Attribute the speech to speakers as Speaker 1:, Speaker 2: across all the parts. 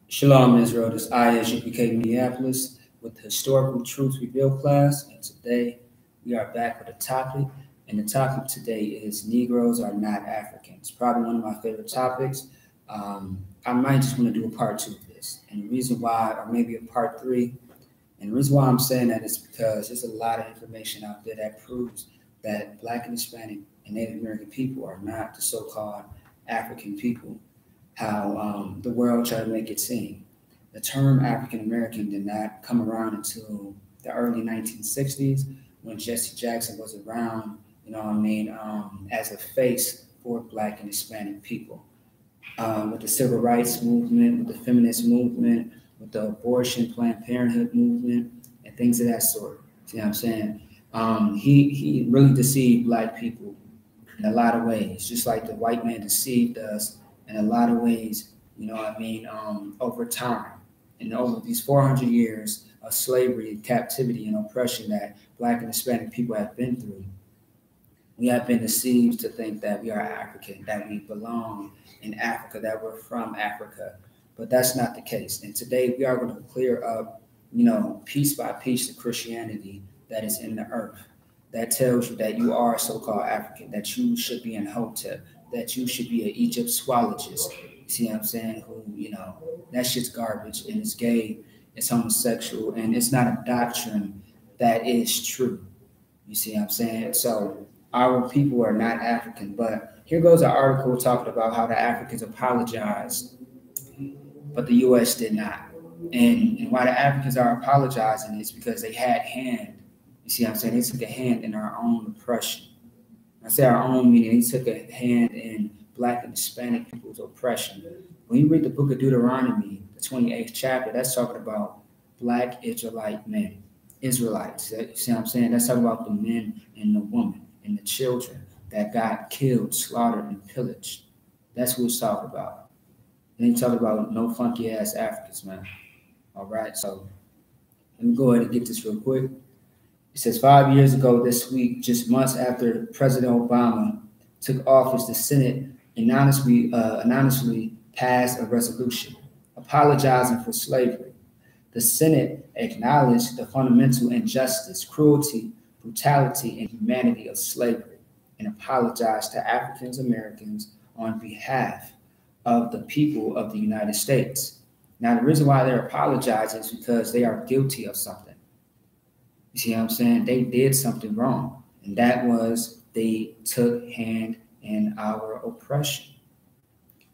Speaker 1: Shalom, Israel. This is I.S.U.P.K. Minneapolis with the Historical Truths Revealed class. And today we are back with a topic. And the topic today is Negroes are not Africans. Probably one of my favorite topics. I might just want to do a part 2 of this. And the reason why, or maybe a part 3, and the reason why I'm saying that is because there's a lot of information out there that proves that Black and Hispanic and Native American people are not the so-called African people, how the world tried to make it seem. The term African American did not come around until the early 1960s when Jesse Jackson was around, as a face for Black and Hispanic people. With the civil rights movement, with the feminist movement, with the abortion, Planned Parenthood movement, and things of that sort. See what I'm saying? He really deceived Black people in a lot of ways, just like the white man deceived us in a lot of ways, over time. And over these 400 years of slavery, captivity, and oppression that Black and Hispanic people have been through, we have been deceived to think that we are African, that we belong in Africa, that we're from Africa. But that's not the case. And today we are going to clear up, piece by piece, the Christianity that is in the earth that tells you that you are so-called African, that you should be in Hotep, that you should be an Egyptologist. You see what I'm saying? Who, that shit's garbage and it's gay, it's homosexual, and it's not a doctrine that is true. You see what I'm saying? So our people are not African, but here goes an article talking about how the Africans apologized, but the U.S. did not. And why the Africans are apologizing is because they had hand. You see what I'm saying? They took a hand in our own oppression. I say our own, meaning they took a hand in Black and Hispanic people's oppression. When you read the book of Deuteronomy, the 28th chapter, that's talking about Black Israelite men, Israelites. You see what I'm saying? That's talking about the men and the women and the children that got killed, slaughtered, and pillaged. That's what it's talking about. It ain't talking about no funky ass Africans, man. All right, so let me go ahead and get this real quick. It says 5 years ago this week, just months after President Obama took office, the Senate anonymously passed a resolution apologizing for slavery. The Senate acknowledged the fundamental injustice, cruelty, brutality, and humanity of slavery and apologized to African Americans on behalf of the people of the United States. Now, the reason why they're apologizing is because they are guilty of something. You see what I'm saying? They did something wrong, and that was they took hand in our oppression,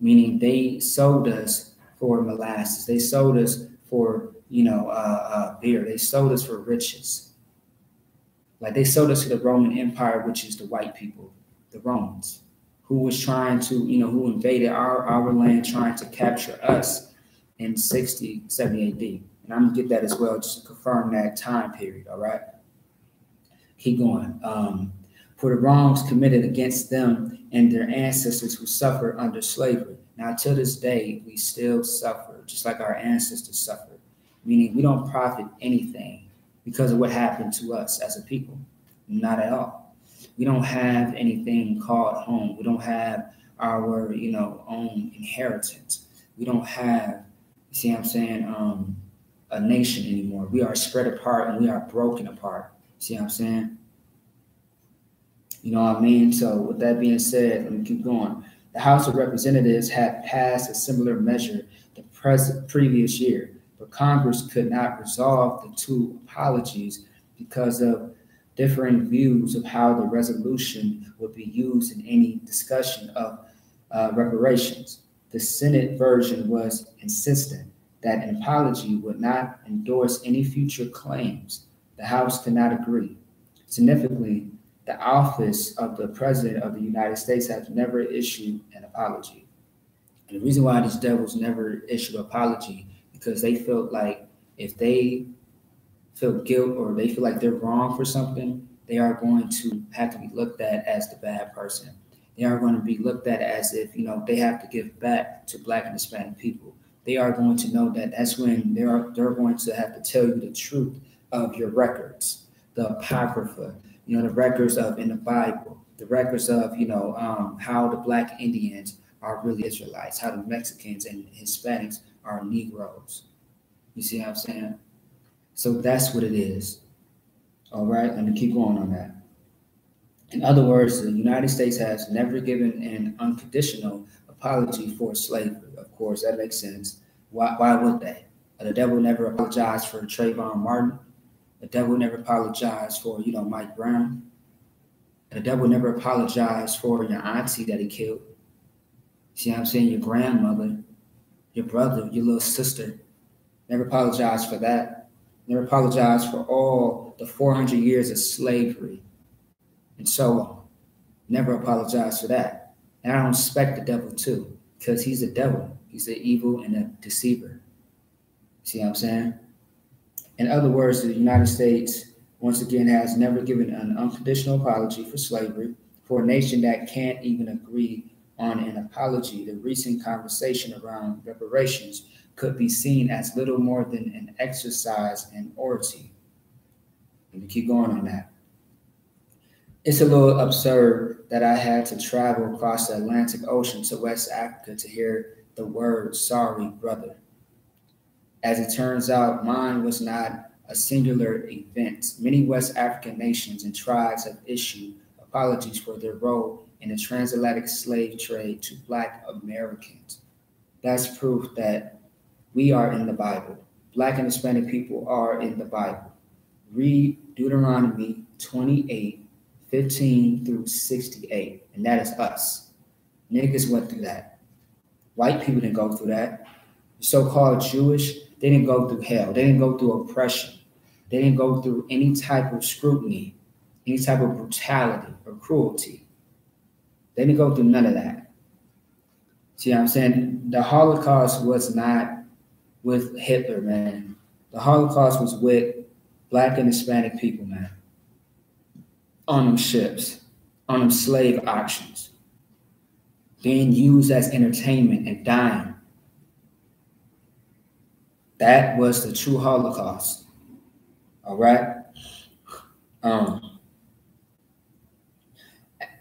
Speaker 1: meaning they sold us for molasses. They sold us for, beer. They sold us for riches. Like they sold us to the Roman Empire, which is the white people, the Romans, who was trying to, who invaded our land, trying to capture us in 60, 70 AD. And I'm going to get that as well, just to confirm that time period, all right? Keep going. For the wrongs committed against them and their ancestors who suffered under slavery. Now, to this day, we still suffer, just like our ancestors suffered, meaning we don't profit anything because of what happened to us as a people. Not at all. We don't have anything called home. We don't have our, own inheritance. We don't have, you see what I'm saying, a nation anymore. We are spread apart and we are broken apart. See what I'm saying? You know what I mean? So with that being said, let me keep going. The House of Representatives had passed a similar measure the previous year, but Congress could not resolve the two apologies because of differing views of how the resolution would be used in any discussion of reparations. The Senate version was insistent that an apology would not endorse any future claims. The House could not agree. Significantly, the office of the President of the United States has never issued an apology. And the reason why these devils never issued an apology, because they felt like if they feel guilt or they feel like they're wrong for something, they are going to have to be looked at as the bad person. They are going to be looked at as if, they have to give back to Black and Hispanic people. They are going to know that that's when they're going to have to tell you the truth of your records, the Apocrypha, the records of in the Bible, the records of, how the Black Indians are really Israelites, how the Mexicans and Hispanics are Negroes. You see what I'm saying? So that's what it is. All right, let me keep going on that. In other words, the United States has never given an unconditional apology for slavery. Of course, that makes sense. Why would they? The devil never apologized for Trayvon Martin. The devil never apologized for, Mike Brown. The devil never apologized for your auntie that he killed. See what I'm saying? Your grandmother, your brother, your little sister. Never apologized for that. Never apologized for all the 400 years of slavery and so on. Never apologized for that. And I don't expect the devil to, because he's a devil. He's an evil and a deceiver. See what I'm saying? In other words, the United States, once again, has never given an unconditional apology for slavery. For a nation that can't even agree on an apology, the recent conversation around reparations could be seen as little more than an exercise in oratory. Let me keep going on that. It's a little absurd that I had to travel across the Atlantic Ocean to West Africa to hear the word sorry, brother. As it turns out, mine was not a singular event. Many West African nations and tribes have issued apologies for their role in the transatlantic slave trade to Black Americans. That's proof that we are in the Bible. Black and Hispanic people are in the Bible. Read Deuteronomy 28:15 through 68, and that is us. Niggas went through that. White people didn't go through that. The so-called Jewish, they didn't go through hell. They didn't go through oppression. They didn't go through any type of scrutiny, any type of brutality or cruelty. They didn't go through none of that. See what I'm saying? The Holocaust was not with Hitler, man. The Holocaust was with Black and Hispanic people, man. On them ships, on them slave auctions, being used as entertainment and dying. That was the true Holocaust. All right.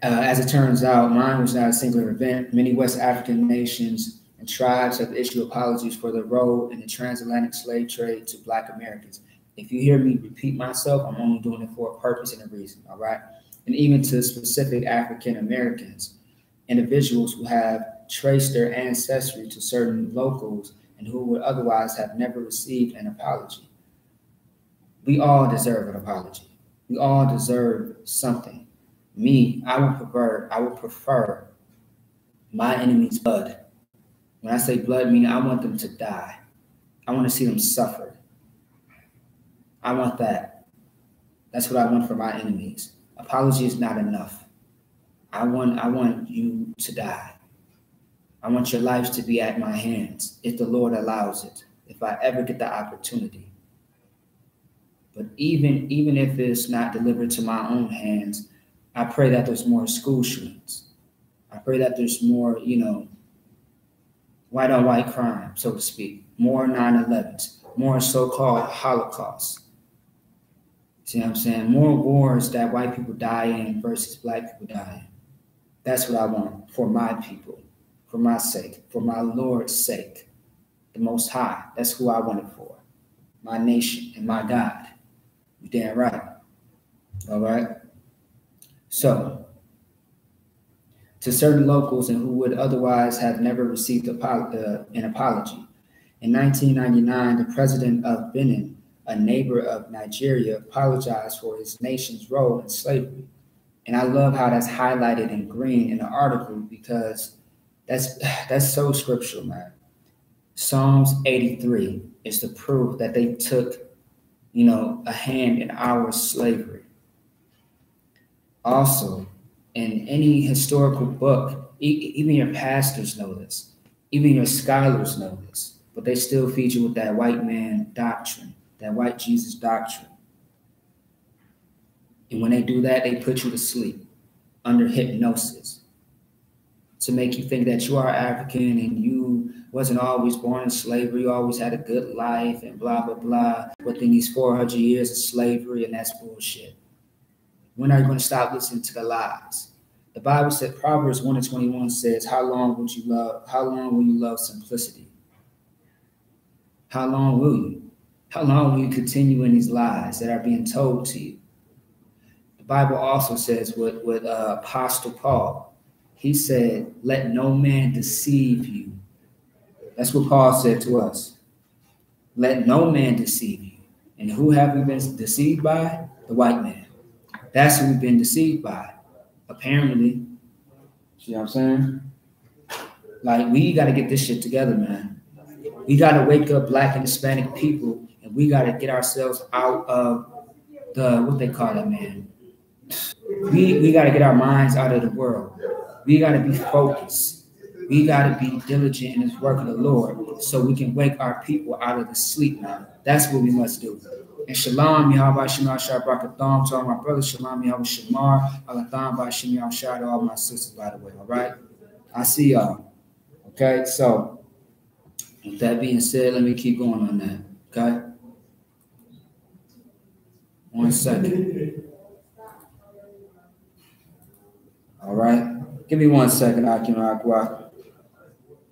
Speaker 1: As it turns out, mine was not a singular event. Many West African nations and tribes have issued apologies for their role in the transatlantic slave trade to Black Americans. If you hear me repeat myself, I'm only doing it for a purpose and a reason, all right? And even to specific African Americans, individuals who have traced their ancestry to certain locals and who would otherwise have never received an apology. We all deserve an apology. We all deserve something. Me, I would prefer my enemy's blood. When I say blood, meaning I want them to die. I want to see them suffer. I want that. That's what I want for my enemies. Apology is not enough. I want you to die. I want your lives to be at my hands, if the Lord allows it, if I ever get the opportunity. But even if it's not delivered to my own hands, I pray that there's more school shootings. I pray that there's more, white on white crime, so to speak, more 9/11s, more so-called Holocausts. See what I'm saying? More wars that white people die in versus Black people die in. That's what I want for my people, for my sake, for my Lord's sake, the Most High. That's who I want it for, my nation and my God. You're damn right. All right? So, to certain locals and who would otherwise have never received an apology, in 1999, the president of Benin, a neighbor of Nigeria, apologized for his nation's role in slavery. And I love how that's highlighted in green in the article, because that's so scriptural, man. Psalms 83 is the proof that they took, a hand in our slavery. Also, in any historical book, even your pastors know this, even your scholars know this, but they still feed you with that white man doctrine, that white Jesus doctrine. And when they do that, they put you to sleep under hypnosis to make you think that you are African and you wasn't always born in slavery, you always had a good life and blah, blah, blah. Within these 400 years of slavery, and that's bullshit. When are you going to stop listening to the lies? The Bible said, Proverbs 1:21 says, how long will you love simplicity? How long will you? How long will you continue in these lies that are being told to you? The Bible also says with Apostle Paul, he said, let no man deceive you. That's what Paul said to us. Let no man deceive you. And who have we been deceived by? The white man. That's who we've been deceived by, apparently. See what I'm saying? Like, we got to get this shit together, man. We got to wake up Black and Hispanic people, and we got to get ourselves out of the, what they call it, man. We got to get our minds out of the world. We got to be focused. We got to be diligent in this work of the Lord so we can wake our people out of the sleep now. That's what we must do. And shalom, Yahweh Shemar Shabbrakatham, to all my brothers, shalom, Yahweh Shemar, Alatham, Bashim Yahshua, to all my sisters, by the way, all right? I see y'all. Okay, so with that being said, let me keep going on that, okay? 1 second. All right, give me 1 second, Akim Akwa.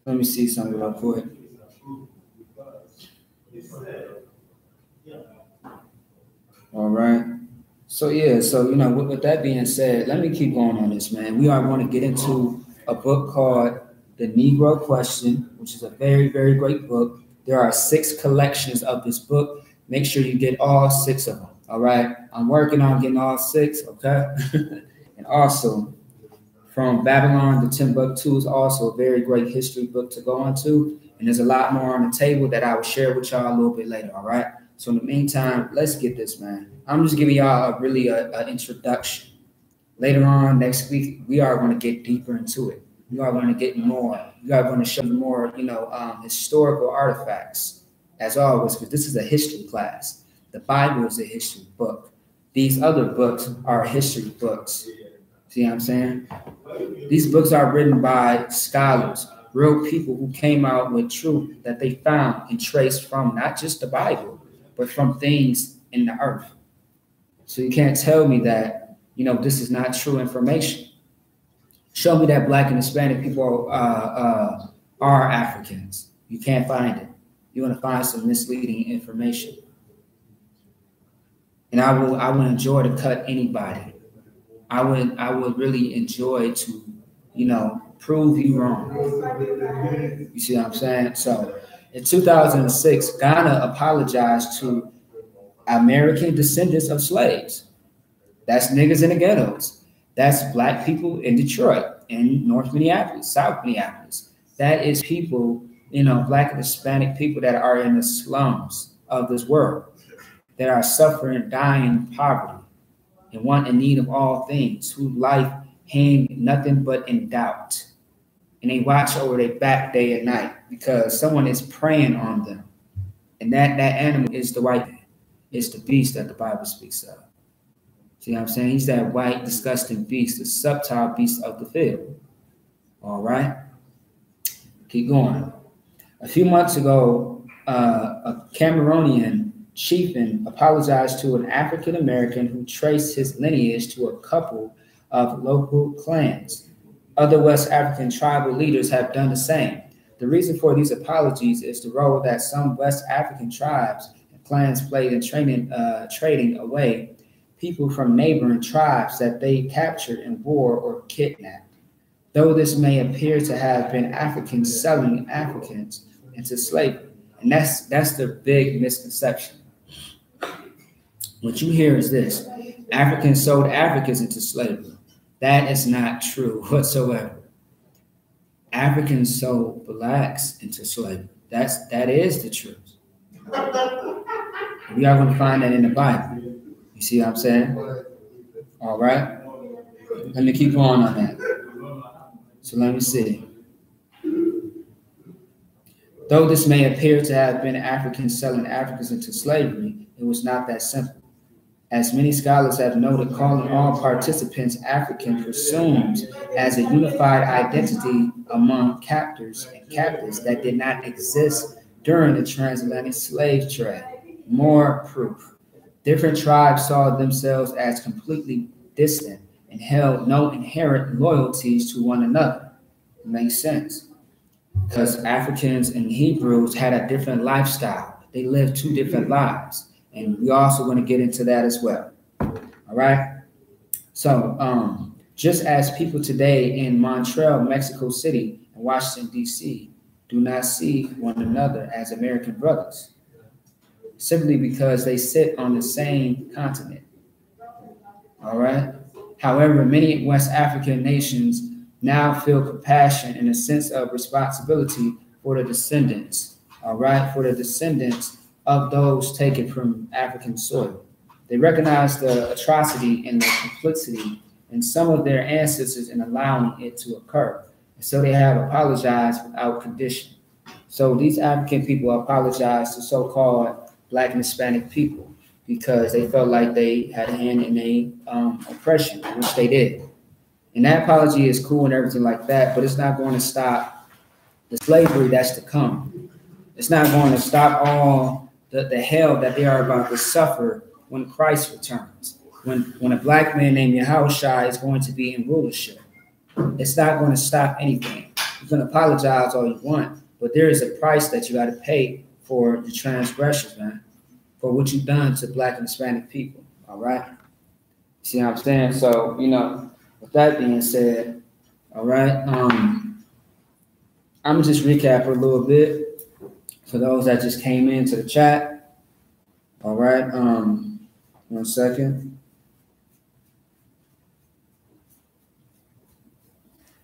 Speaker 1: Let me see something real quick. All right. So yeah, so with that being said, let me keep going on this, man. We are going to get into a book called The Negro Question, which is a very, very great book. There are 6 collections of this book. Make sure you get all 6 of them. All right. I'm working on getting all 6. Okay. And also, From Babylon to Timbuktu is also a very great history book to go into. And there's a lot more on the table that I will share with y'all a little bit later. All right. So in the meantime, let's get this, man. I'm just giving y'all an introduction. Later on next week, we are going to get deeper into it. We are going to get more. We are going to show you more, historical artifacts, as always, because this is a history class. The Bible is a history book. These other books are history books. See what I'm saying? These books are written by scholars, real people who came out with truth that they found and traced from not just the Bible, but from things in the earth. So you can't tell me that, this is not true information. Show me that Black and Hispanic people are Africans. You can't find it. You're going to find some misleading information. And I would enjoy to cut anybody. I would really enjoy to, prove you wrong. You see what I'm saying? So in 2006, Ghana apologized to American descendants of slaves. That's niggas in the ghettos. That's Black people in Detroit, in North Minneapolis, South Minneapolis. That is people, Black and Hispanic people that are in the slums of this world, that are suffering, dying in poverty, and want in need of all things, whose life hang nothing but in doubt. And they watch over their back day and night because someone is preying on them. And that animal is the white man. It's the beast that the Bible speaks of. See what I'm saying? He's that white, disgusting beast, the subtle beast of the field. All right? Keep going. A few months ago, a Cameroonian chieftain apologized to an African American who traced his lineage to a couple of local clans. Other West African tribal leaders have done the same. The reason for these apologies is the role that some West African tribes and clans played in trading away people from neighboring tribes that they captured in war or kidnapped. Though this may appear to have been Africans selling Africans into slavery. And that's the big misconception. What you hear is this: Africans sold Africans into slavery. That is not true whatsoever. Africans sold Blacks into slavery. That is the truth. We are going to find that in the Bible. You see what I'm saying? All right. Let me keep on that. So let me see. Though this may appear to have been Africans selling Africans into slavery, it was not that simple. As many scholars have noted, calling all participants African presumes as a unified identity among captors and captives that did not exist during the transatlantic slave trade. More proof. Different tribes saw themselves as completely distant and held no inherent loyalties to one another. It makes sense. because Africans and Hebrews had a different lifestyle. They lived two different lives. And we also going to get into that as well. All right. So just as people today in Montreal, Mexico City, and Washington, D.C. do not see one another as American brothers, simply because they sit on the same continent. All right. However, many West African nations now feel compassion and a sense of responsibility for the descendants, all right, for the descendants of those taken from African soil. They recognize the atrocity and the complicity in some of their ancestors in allowing it to occur. And so they have apologized without condition. So these African people apologized to so-called Black and Hispanic people because they felt like they had a hand in a oppression, which they did. And that apology is cool and everything like that, but it's not going to stop the slavery that's to come. It's not going to stop all the hell that they are about to suffer when Christ returns. When a Black man named YAHANNA is going to be in rulership. It's not going to stop anything. You can apologize all you want, but there is a price that you got to pay for the transgressions, man, for what you've done to Black and Hispanic people, all right? See what I'm saying? So, you know, with that being said, all right, I'm gonna just recap a little bit for those that just came into the chat. All right, 1 second.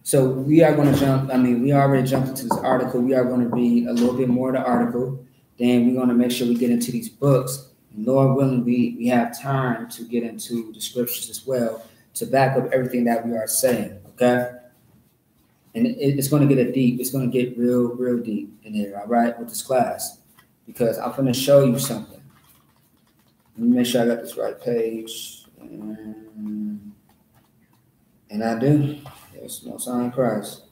Speaker 1: So we are going to jump. I mean, we already jumped into this article. We are going to read a little bit more of the article. Then we're going to make sure we get into these books. And Lord willing, we have time to get into the scriptures as well to back up everything that we are saying. Okay. And it's going to get deep. It's going to get real deep in here. All right, with this class, because I'm going to show you something. Let me make sure I got this right page. And I do. There's no sign of Christ.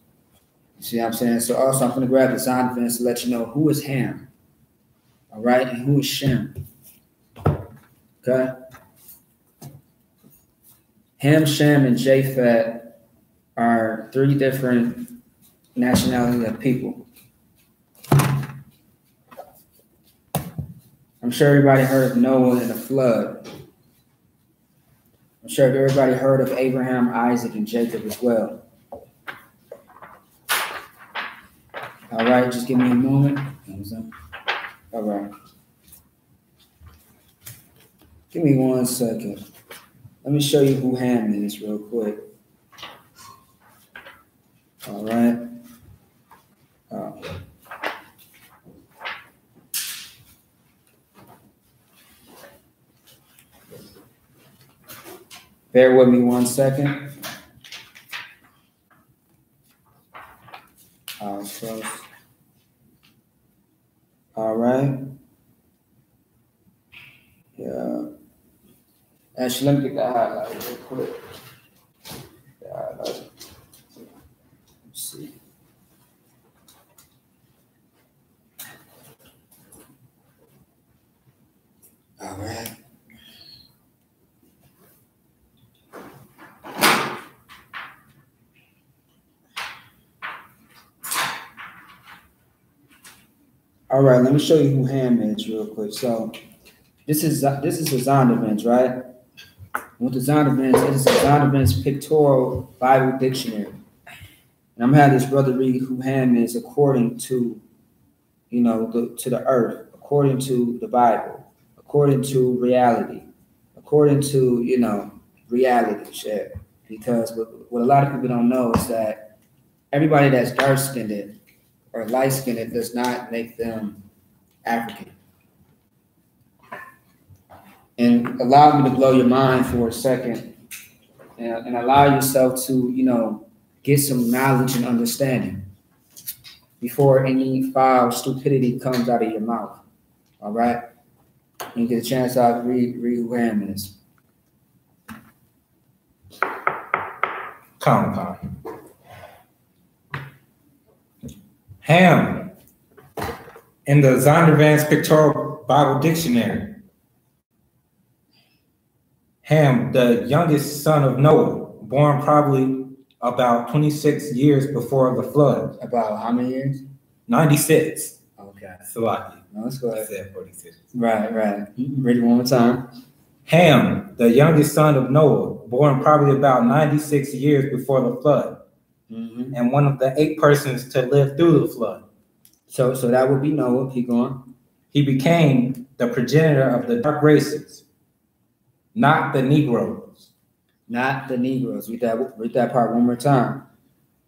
Speaker 1: You see what I'm saying? So also I'm going to grab the sign events to let you know who is Ham. All right, and who is Shem. Okay. Ham, Shem, and Japheth are three different nationalities of people. I'm sure everybody heard of Noah and the flood. I'm sure everybody heard of Abraham, Isaac, and Jacob as well. All right, just give me a moment. All right. Give me 1 second. Let me show you who Ham is real quick. All right. Bear with me 1 second. All right. Yeah. Actually, let me get that highlighted real quick. Let's see. All right. All right, let me show you who Ham is real quick. So this is the Zondervan's, right? With the Zondervan's, it is the Zondervan's Pictorial Bible Dictionary. And I'm having this brother read who Ham is according to, you know, to the earth, according to the Bible, according to reality, according to, you know, reality shit. Because what a lot of people don't know is that everybody that's dark-skinned or light-skinned does not make them African. And allow me to blow your mind for a second and allow yourself to, you know, get some knowledge and understanding before any foul stupidity comes out of your mouth. All right? You get a chance to read who Ham is.
Speaker 2: Come. Ham, in the Zondervan's Pictorial Bible Dictionary. Ham, the youngest son of Noah, born probably about 26 years before the flood.
Speaker 1: About how many years?
Speaker 2: 96.
Speaker 1: Okay.
Speaker 2: Salaki.
Speaker 1: No, let's go ahead.
Speaker 2: I said 46.
Speaker 1: Right. Read it one more time.
Speaker 2: Ham, the youngest son of Noah, born probably about 96 years before the flood, and one of the 8 persons to live through the flood.
Speaker 1: So that would be Noah. Keep going.
Speaker 2: He became the progenitor of the dark races, not the Negros.
Speaker 1: Not the Negroes. Read that part one more time.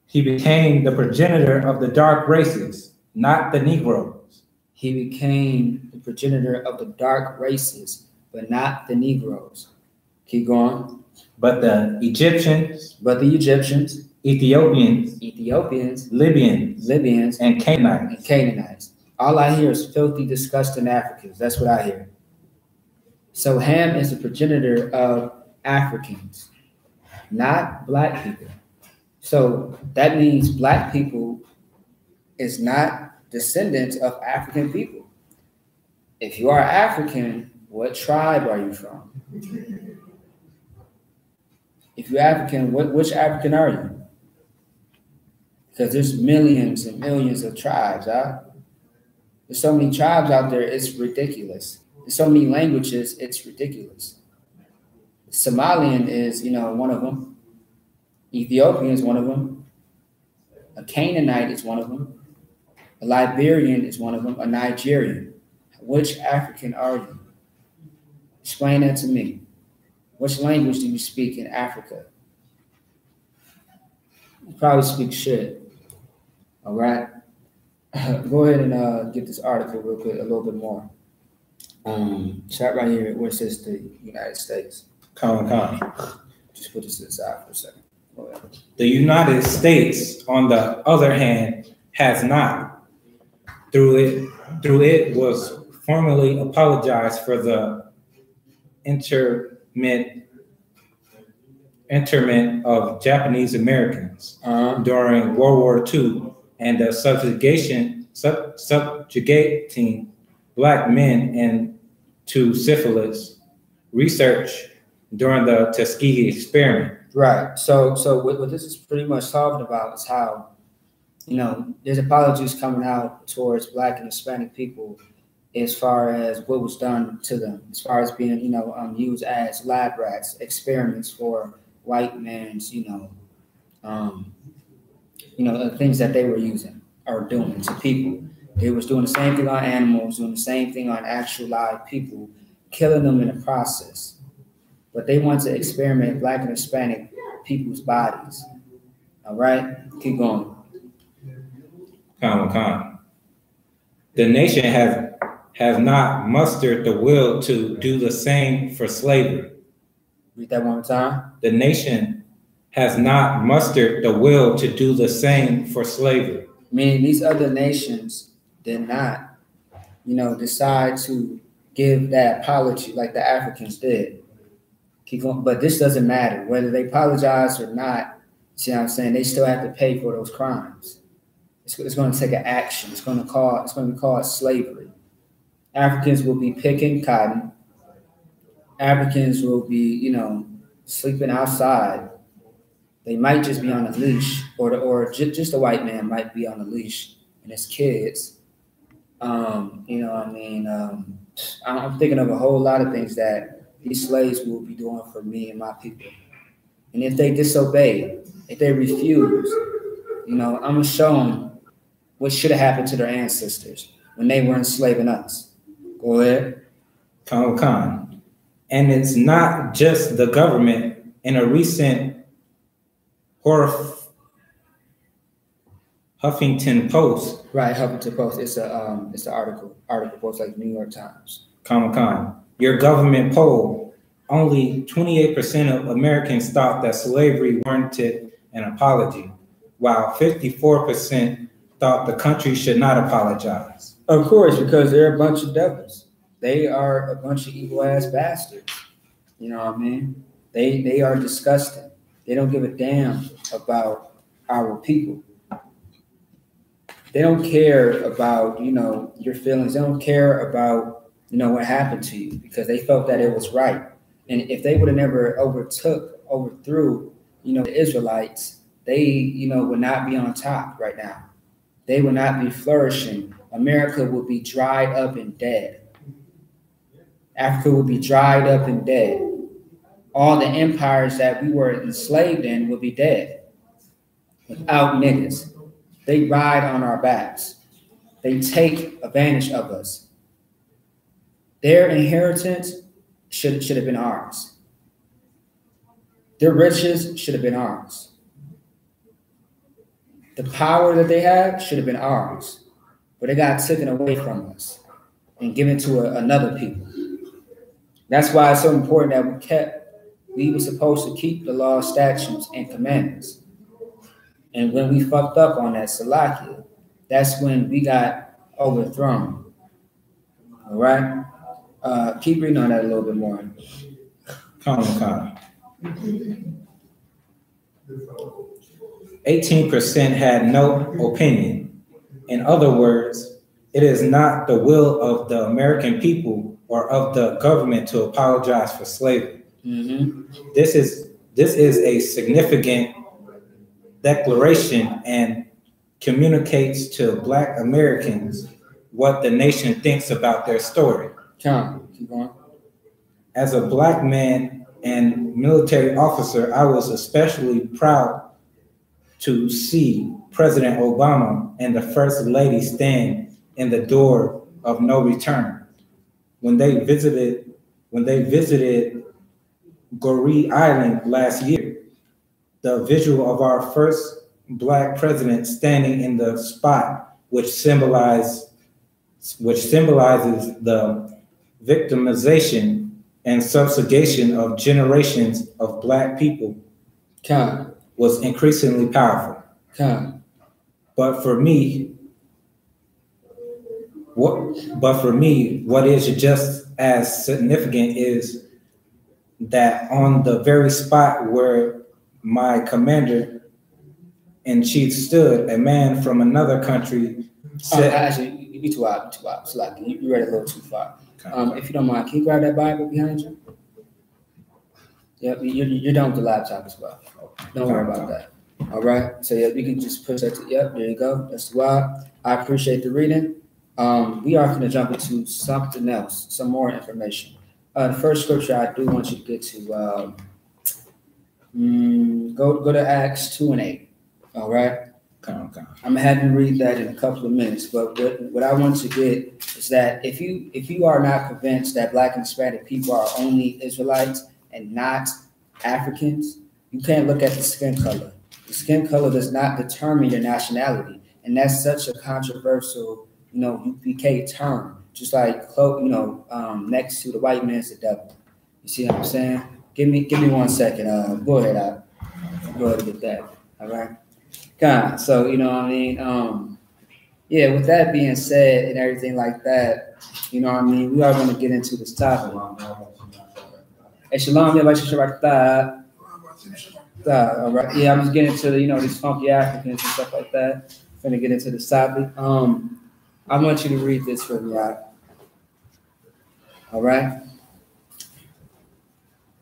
Speaker 2: He became the progenitor of the dark races, not the Negroes.
Speaker 1: He became the progenitor of the dark races, but not the Negroes. Keep going.
Speaker 2: But the Egyptians,
Speaker 1: Ethiopians,
Speaker 2: Libyans, and
Speaker 1: Canaanites. All I hear is filthy, disgusting Africans. That's what I hear. So Ham is the progenitor of Africans, not black people. So that means black people is not descendants of African people. If you are African, what tribe are you from? If you're African, which African are you? Because there's millions and millions of tribes, huh? There's so many tribes out there, it's ridiculous. There's so many languages, it's ridiculous. Somalian is, one of them. Ethiopian is one of them. A Canaanite is one of them. A Liberian is one of them. A Nigerian. Which African are you? Explain that to me. Which language do you speak in Africa? You probably speak shit. All right. Go ahead and get this article real quick, a little bit more. Start right here where it says the United States.
Speaker 2: Colin.
Speaker 1: Just put this to the side for a second. Go ahead.
Speaker 2: The United States, on the other hand, has not. Through it was formally apologized for the interment of Japanese Americans during World War II and the subjugating black men into syphilis research during the Tuskegee experiment.
Speaker 1: Right. So what this is pretty much talking about is how, there's apologies coming out towards black and Hispanic people as far as what was done to them, as far as being, used as lab rats, experiments for white men's, the things that they were using or doing to people. They was doing the same thing on animals, doing the same thing on actual live people, killing them in the process. But they want to experiment black and Hispanic people's bodies. All right, keep going.
Speaker 2: Con. The nation has not mustered the will to do the same for slavery.
Speaker 1: Read that one more time.
Speaker 2: The nation has not mustered the will to do the same for slavery.
Speaker 1: Meaning these other nations did not, decide to give that apology like the Africans did. Keep going. But this doesn't matter. Whether they apologize or not, see what I'm saying? They still have to pay for those crimes. It's going to take an action. It's going to be called slavery. Africans will be picking cotton. Africans will be, sleeping outside. They might just be on a leash, or just a white man might be on a leash and his kids. I'm thinking of a whole lot of things that these slaves will be doing for me and my people. And if they disobey, if they refuse, I'm going to show them what should have happened to their ancestors when they were enslaving us. Go ahead.
Speaker 2: Con. And it's not just the government. In a recent Huffington Post.
Speaker 1: Right, Huffington Post. It's an article post like New York Times.
Speaker 2: Con. Your government poll, only 28% of Americans thought that slavery warranted an apology, while 54% thought the country should not apologize.
Speaker 1: Of course, because they're a bunch of devils. They are a bunch of evil ass bastards. You know what I mean? They are disgusting. They don't give a damn about our people. They don't care about, your feelings. They don't care about, what happened to you because they felt that it was right. And if they would have never overthrew, the Israelites, they, would not be on top right now. They would not be flourishing. America would be dried up and dead. Africa would be dried up and dead. All the empires that we were enslaved in would be dead without niggas. They ride on our backs. They take advantage of us. Their inheritance should have been ours. Their riches should have been ours. The power that they had should have been ours, but it got taken away from us and given to another people. That's why it's so important that we were supposed to keep the law, statutes, and commandments. And when we fucked up on that Salakia, that's when we got overthrown. All right? Keep reading on that a little bit more.
Speaker 2: Come. 18% had no opinion. In other words, it is not the will of the American people or of the government to apologize for slavery.
Speaker 1: Mm-hmm.
Speaker 2: This is a significant declaration and communicates to Black Americans what the nation thinks about their story.
Speaker 1: Keep going.
Speaker 2: As a Black man and military officer, I was especially proud to see President Obama and the First Lady stand in the door of no return. When they visited Goree Island last year, the visual of our first Black president standing in the spot which symbolizes the victimization and subjugation of generations of Black people was increasingly powerful. But for me, what is just as significant is that on the very spot where my commander-in-chief stood, a man from another country said...
Speaker 1: Actually, you too out. So like, you read it a little too far. If you don't mind, can you grab that Bible behind you? Yep, you're done with the laptop as well. Don't worry about that. All right. So yeah, we can just push that to, yep, there you go. That's why I appreciate the reading. We are going to jump into something else, some more information. The first scripture I do want you to get to, go to Acts 2:8. All right. I'm gonna have you read that in a couple of minutes. But what I want to get is that if you are not convinced that Black and Hispanic people are only Israelites and not Africans, you can't look at the skin color. The skin color does not determine your nationality, and that's such a controversial, U.P.K. term. Just like, next to the white man's the devil. You see what I'm saying? Give me 1 second. Go ahead, go ahead and get that. All right. God, so you know what I mean. Yeah. With that being said and everything like that, you know what I mean. We are going to get into this topic. Hey, shalom, all right. Yeah, I'm just getting into these funky Africans and stuff like that. I'm gonna get into this topic. I want you to read this for me, right? All right.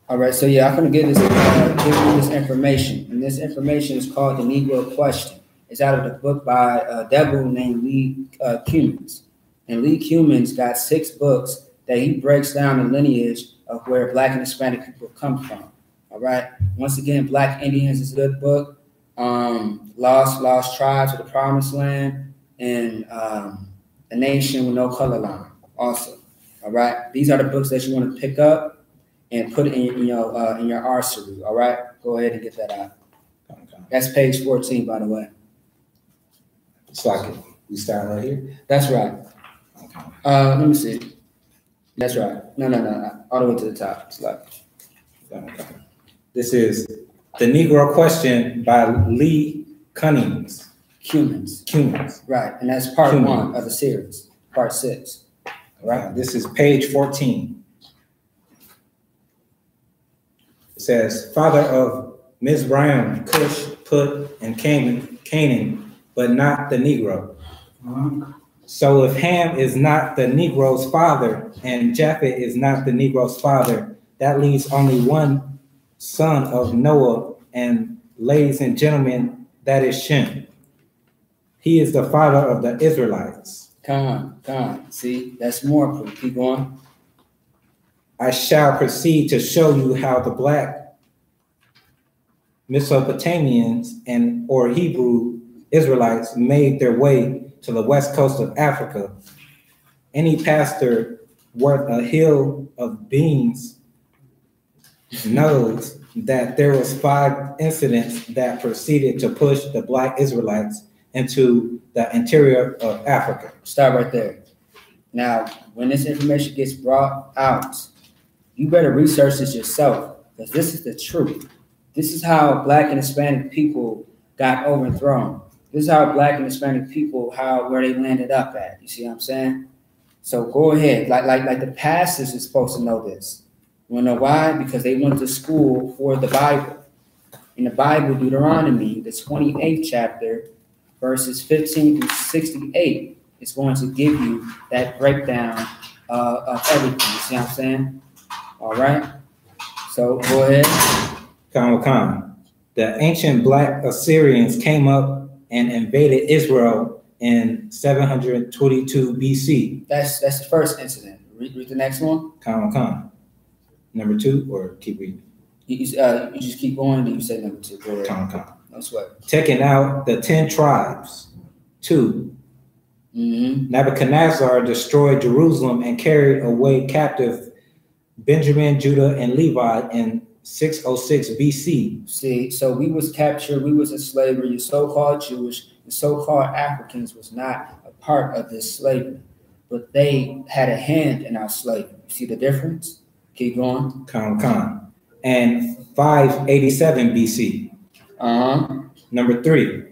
Speaker 1: All right. So yeah, I'm gonna give you this information, and this information is called the Negro Question. It's out of the book by a devil named Lee Cummins, and Lee Cummins got 6 books that he breaks down the lineage of where Black and Hispanic people come from. All right. Once again, Black Indians is a good book. Lost Tribes of the Promised Land, and A Nation with No Color Line. Also, all right. These are the books that you want to pick up and put in your arsenal. All right. Go ahead and get that out. That's page 14, by the way.
Speaker 2: So we start right here.
Speaker 1: That's right.
Speaker 2: Okay.
Speaker 1: Let me see. That's right. No. All the way to the top. It's like.
Speaker 2: Okay. This is The Negro Question by Lee Cummins.
Speaker 1: Right, and that's part 1 of the series, part 6.
Speaker 2: All right, this is page 14. It says, father of Mizraim, Cush, Put, and Canaan, but not the Negro. So if Ham is not the Negro's father and Japheth is not the Negro's father, that leaves only one son of Noah, and ladies and gentlemen, that is Shem. He is the father of the Israelites.
Speaker 1: Come on. See, that's more proof. Keep going.
Speaker 2: I shall proceed to show you how the black Mesopotamians and or Hebrew Israelites made their way to the west coast of Africa. Any pastor worth a hill of beans knows that there was 5 incidents that proceeded to push the black Israelites into the interior of Africa.
Speaker 1: Stop right there. Now, when this information gets brought out, you better research this yourself, because this is the truth. This is how Black and Hispanic people got overthrown. This is how Black and Hispanic people, where they landed up at. You see what I'm saying? So go ahead. Like the pastors are supposed to know this. You wanna know why? Because they went to school for the Bible. In the Bible, Deuteronomy, the 28th chapter, verses 15 through 68, is going to give you that breakdown of everything. You see what I'm saying? All right. So go ahead.
Speaker 2: Khan. The ancient black Assyrians came up and invaded Israel in 722 BC.
Speaker 1: That's the first incident. Read the next one.
Speaker 2: Khan. Number 2, or keep reading?
Speaker 1: You just keep going, and you say number 2. Go ahead.
Speaker 2: Khan.
Speaker 1: No sweat.
Speaker 2: Taking out the 10 tribes. 2.
Speaker 1: Mm-hmm.
Speaker 2: Nebuchadnezzar destroyed Jerusalem and carried away captive Benjamin, Judah, and Levi in 606 BC.
Speaker 1: See, so we was captured, we was in slavery. The so-called Jewish, the so-called Africans was not a part of this slavery, but they had a hand in our slavery. You see the difference? Keep going.
Speaker 2: Khan. And 587 BC. Number 3.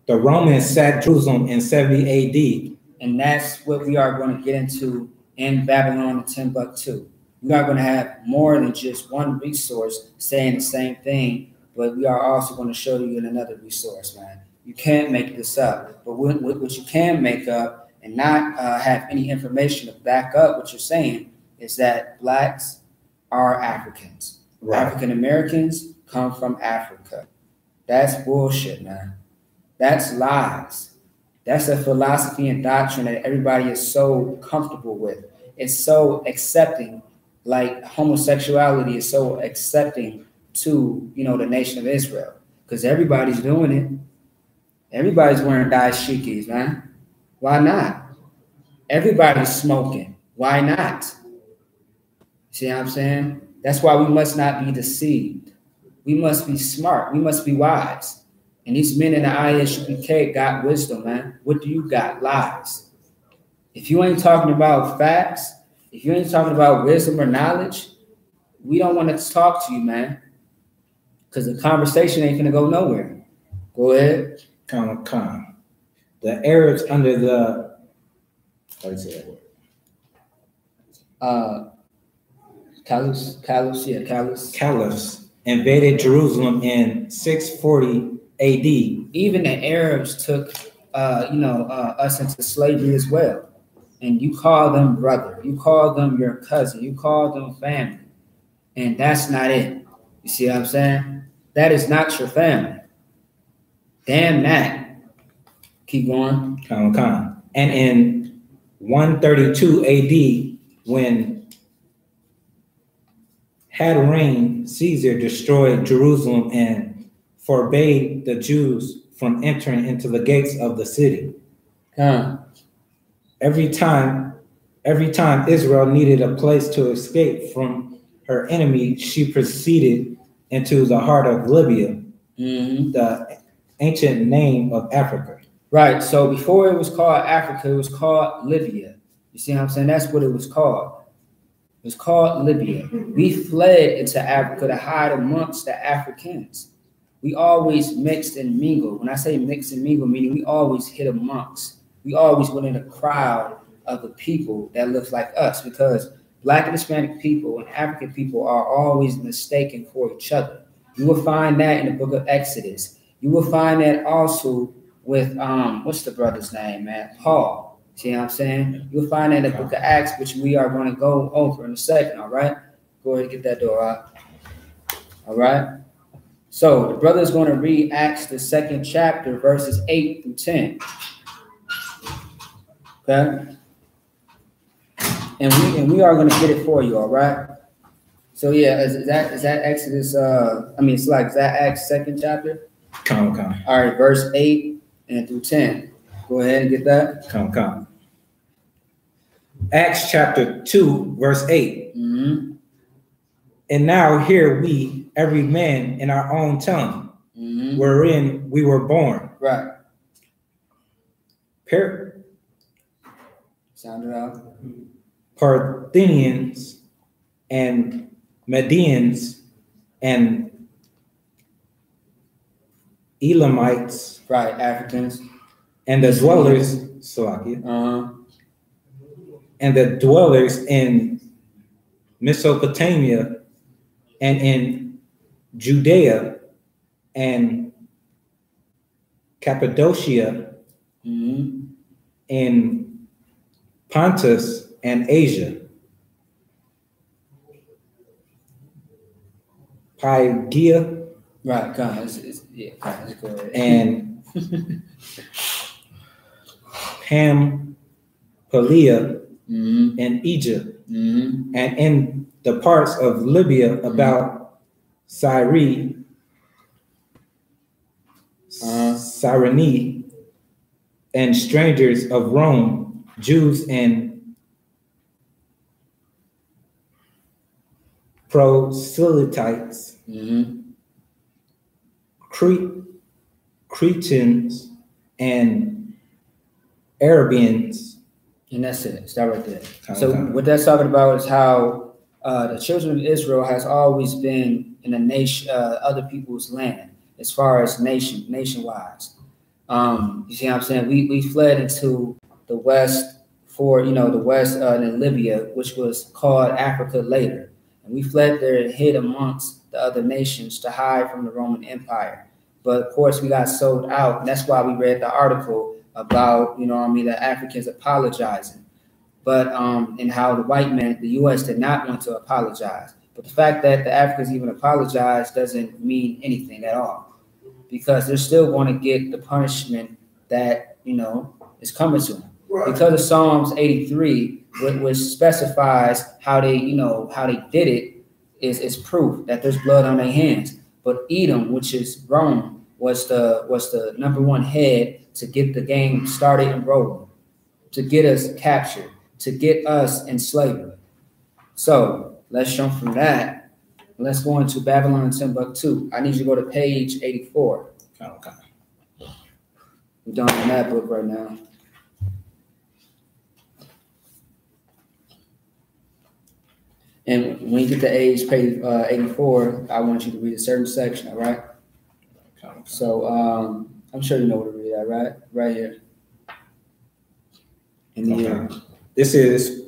Speaker 2: The Romans sacked Jerusalem in 70 AD.
Speaker 1: And that's what we are going to get into in Babylon and Timbuktu. We are going to have more than just one resource saying the same thing, but we are also going to show you in another resource, man. You can't make this up. But what you can make up and not have any information to back up what you're saying is that Blacks are Africans. Right. African Americans come from Africa. That's bullshit, man. That's lies. That's a philosophy and doctrine that everybody is so comfortable with. It's so accepting, like homosexuality is so accepting to, the nation of Israel, because everybody's doing it. Everybody's wearing dashikis, man. Why not? Everybody's smoking. Why not? See what I'm saying? That's why we must not be deceived. We must be smart. We must be wise. And these men in the I.S.U.P.K got wisdom, man. What do you got? Lies. If you ain't talking about facts, if you ain't talking about wisdom or knowledge, we don't want to talk to you, man. Because the conversation ain't going to go nowhere. Go ahead.
Speaker 2: Khan. The Arabs under the, how do you say that word? Caliphs invaded Jerusalem in 640 AD.
Speaker 1: Even the Arabs took, us into slavery as well. And you call them brother, you call them your cousin, you call them family. And that's not it. You see what I'm saying? That is not your family. Damn that. Keep going.
Speaker 2: Khan. And in 132 AD, when Hadrian Caesar destroyed Jerusalem and forbade the Jews from entering into the gates of the city. Every time Israel needed a place to escape from her enemy, she proceeded into the heart of Libya, the ancient name of Africa.
Speaker 1: Right. So before it was called Africa, it was called Libya. You see what I'm saying? That's what it was called. It was called Libya. We fled into Africa to hide amongst the Africans. We always mixed and mingled. When I say mix and mingle, meaning we always hit amongst. We always went in a crowd of the people that looks like us, because Black and Hispanic people and African people are always mistaken for each other. You will find that in the book of Exodus. You will find that also with, what's the brother's name, man? Paul. See what I'm saying? You'll find that in the book of Acts, which we are going to go over in a second, all right? Go ahead and get that door out. All right? So the brother is going to read Acts, the 2nd chapter, verses 8 through 10. Okay? And we are going to get it for you, all right? So yeah, is that Exodus, is that Acts 2nd chapter?
Speaker 2: Come.
Speaker 1: All right, verse 8 and through 10. Go ahead and get that.
Speaker 2: Come. Acts chapter 2, verse 8.
Speaker 1: Mm-hmm.
Speaker 2: And now hear we, every man in our own tongue,
Speaker 1: mm-hmm.
Speaker 2: wherein we were born.
Speaker 1: Right. Sound it out.
Speaker 2: Parthians and Medians and Elamites.
Speaker 1: Right, Africans.
Speaker 2: And the dwellers, and the dwellers in Mesopotamia and in Judea and Cappadocia,
Speaker 1: mm-hmm.
Speaker 2: in Pontus and Asia, Phrygia,
Speaker 1: right, let's go ahead.
Speaker 2: And Pamphylia,
Speaker 1: mm-hmm.
Speaker 2: and Egypt,
Speaker 1: mm-hmm.
Speaker 2: and in the parts of Libya about Cyrene, Cyrene, and strangers of Rome, Jews and proselytes,
Speaker 1: mm-hmm.
Speaker 2: Cretans and Arabians.
Speaker 1: And that's it. Stop right there. So what that's talking about is how the children of Israel has always been in a nation, other people's land, as far as nation-wise. You see what I'm saying? We fled into the west the west in Libya, which was called Africa later. And we fled there and hid amongst the other nations to hide from the Roman Empire. But of course, we got sold out. And that's why we read the article about, the Africans apologizing. But and how the white man, the U.S. did not want to apologize. But the fact that the Africans even apologized doesn't mean anything at all, because they're still going to get the punishment that, is coming to them. Right. Because of Psalms 83, which specifies how they did it, is proof that there's blood on their hands. But Edom, which is Rome, was the number one head to get the game started and rolling, to get us captured, to get us in slavery. So let's jump from that. Let's go into Babylon and Timbuktu. I need you to go to page 84.
Speaker 2: Okay.
Speaker 1: We're done in that book right now. And when you get to page 84, I want you to read a certain section, all right? Okay. So I'm sure you know what to read at, right? Right here. In the year.
Speaker 2: This is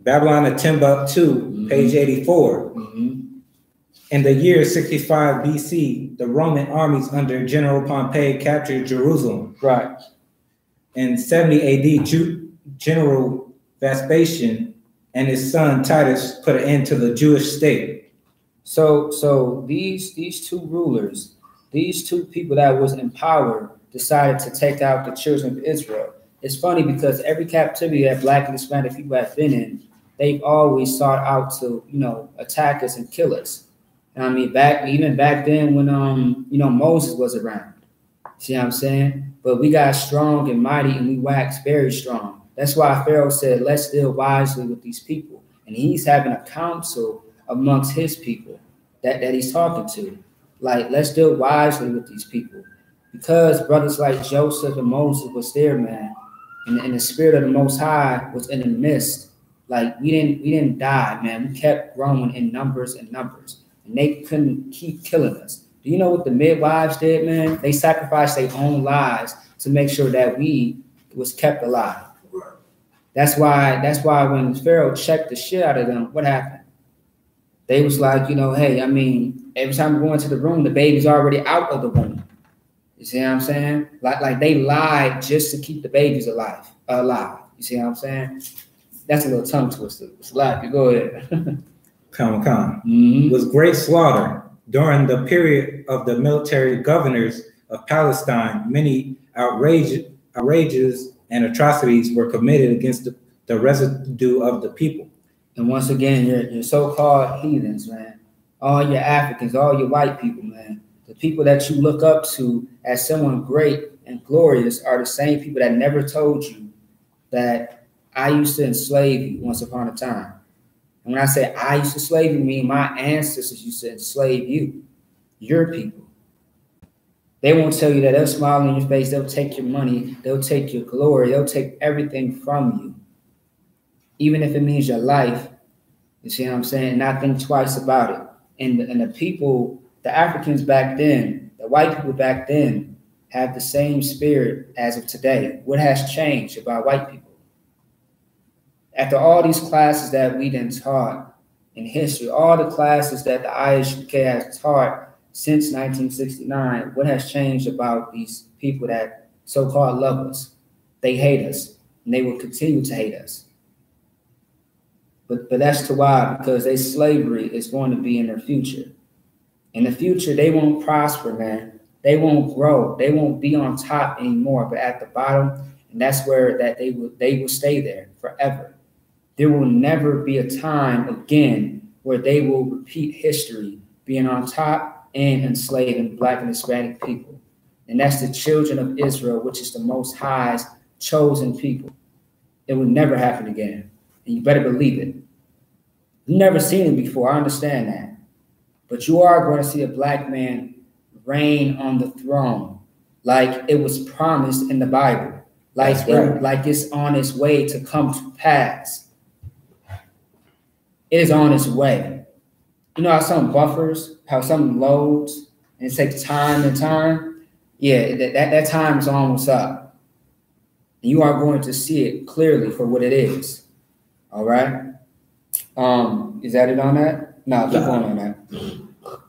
Speaker 2: Babylon and Timbuktu, page 84.
Speaker 1: Mm-hmm.
Speaker 2: In the year 65 BC, the Roman armies under General Pompey captured Jerusalem.
Speaker 1: Right.
Speaker 2: In 70 AD, General Vespasian and his son Titus put an end to the Jewish state.
Speaker 1: So these two rulers, these two people that was in power, decided to take out the children of Israel. It's funny because every captivity that Black and Hispanic people have been in, they've always sought out to, attack us and kill us. And I mean, even back then when Moses was around. See what I'm saying? But we got strong and mighty, and we waxed very strong. That's why Pharaoh said, let's deal wisely with these people. And he's having a council amongst his people that he's talking to. Like, let's deal wisely with these people. Because brothers like Joseph and Moses was there, man. And the spirit of the Most High was in the midst. Like, we didn't die, man. We kept growing in numbers and numbers. And they couldn't keep killing us. Do you know what the midwives did, man? They sacrificed their own lives to make sure that we was kept alive. That's why when Pharaoh checked the shit out of them, what happened? They was like, hey, I mean, every time we go into the room, the baby's already out of the womb. You see what I'm saying? Like they lied just to keep the babies alive. You see what I'm saying? That's a little tongue twister. It's live. You go ahead.
Speaker 2: Come. Mm-hmm. Was great slaughter during the period of the military governors of Palestine, many outrages and atrocities were committed against the residue of the people.
Speaker 1: And once again, your so-called heathens, man, all your Africans, all your white people, man, the people that you look up to as someone great and glorious are the same people that never told you that I used to enslave you once upon a time. And when I say I used to slave you, I mean my ancestors used to enslave you, your people. They won't tell you that. They'll smile in your face. They'll take your money. They'll take your glory. They'll take everything from you, even if it means your life. You see what I'm saying? Not think twice about it. And the people, the Africans back then, the white people back then, have the same spirit as of today. What has changed about white people? After all these classes that we done taught in history, all the classes that the I.S.U.P.K has taught since 1969, what has changed about these people that so-called love us? They hate us, and they will continue to hate us. But that's to why, because their slavery is going to be in their future. In the future, they won't prosper, man. They won't grow. They won't be on top anymore, but at the bottom, and that's where that they will stay there forever. There will never be a time again where they will repeat history being on top and enslaving Black and Hispanic people. And that's the children of Israel, which is the Most High's chosen people. It will never happen again. And you better believe it. You've never seen it before, I understand that. But you are going to see a Black man reign on the throne like it was promised in the Bible. Like, like it's on its way to come to pass. It is on its way. You know how some buffers, how some loads, and it takes time and time? Yeah, that time is almost up. And you are going to see it clearly for what it is. All right? Is that it on that? No, keep going on that.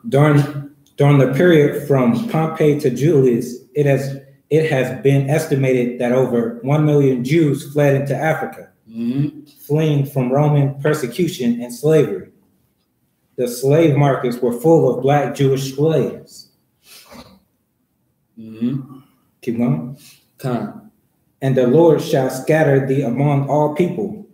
Speaker 2: During the period from Pompey to Julius, it has been estimated that over 1 million Jews fled into Africa, fleeing from Roman persecution and slavery. The slave markets were full of Black Jewish slaves. Keep going.
Speaker 1: Come.
Speaker 2: And the Lord shall scatter thee among all people,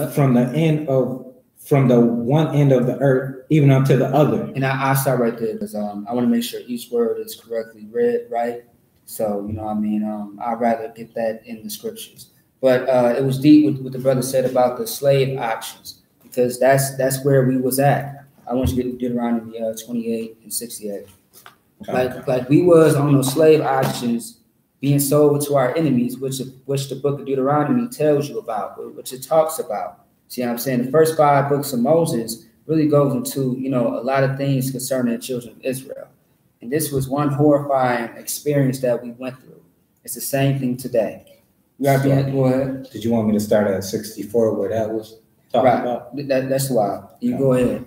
Speaker 2: from the one end of the earth even unto the other. And
Speaker 1: I'll start right there because I want to make sure each word is correctly read, right? So, you know what I mean? I'd rather get that in the scriptures. But it was deep what the brother said about the slave auctions, because that's where we was at. I want you to get Deuteronomy 28 and 68. Like we was on those slave auctions being sold to our enemies, which the book of Deuteronomy tells you about, which it talks about. See what I'm saying? The first 5 books of Moses really goes into, you know, a lot of things concerning the children of Israel. And this was one horrifying experience that we went through. It's the same thing today. Go ahead.
Speaker 2: Did you want me to start at 64 where that was talking about?
Speaker 1: That's why. You go ahead.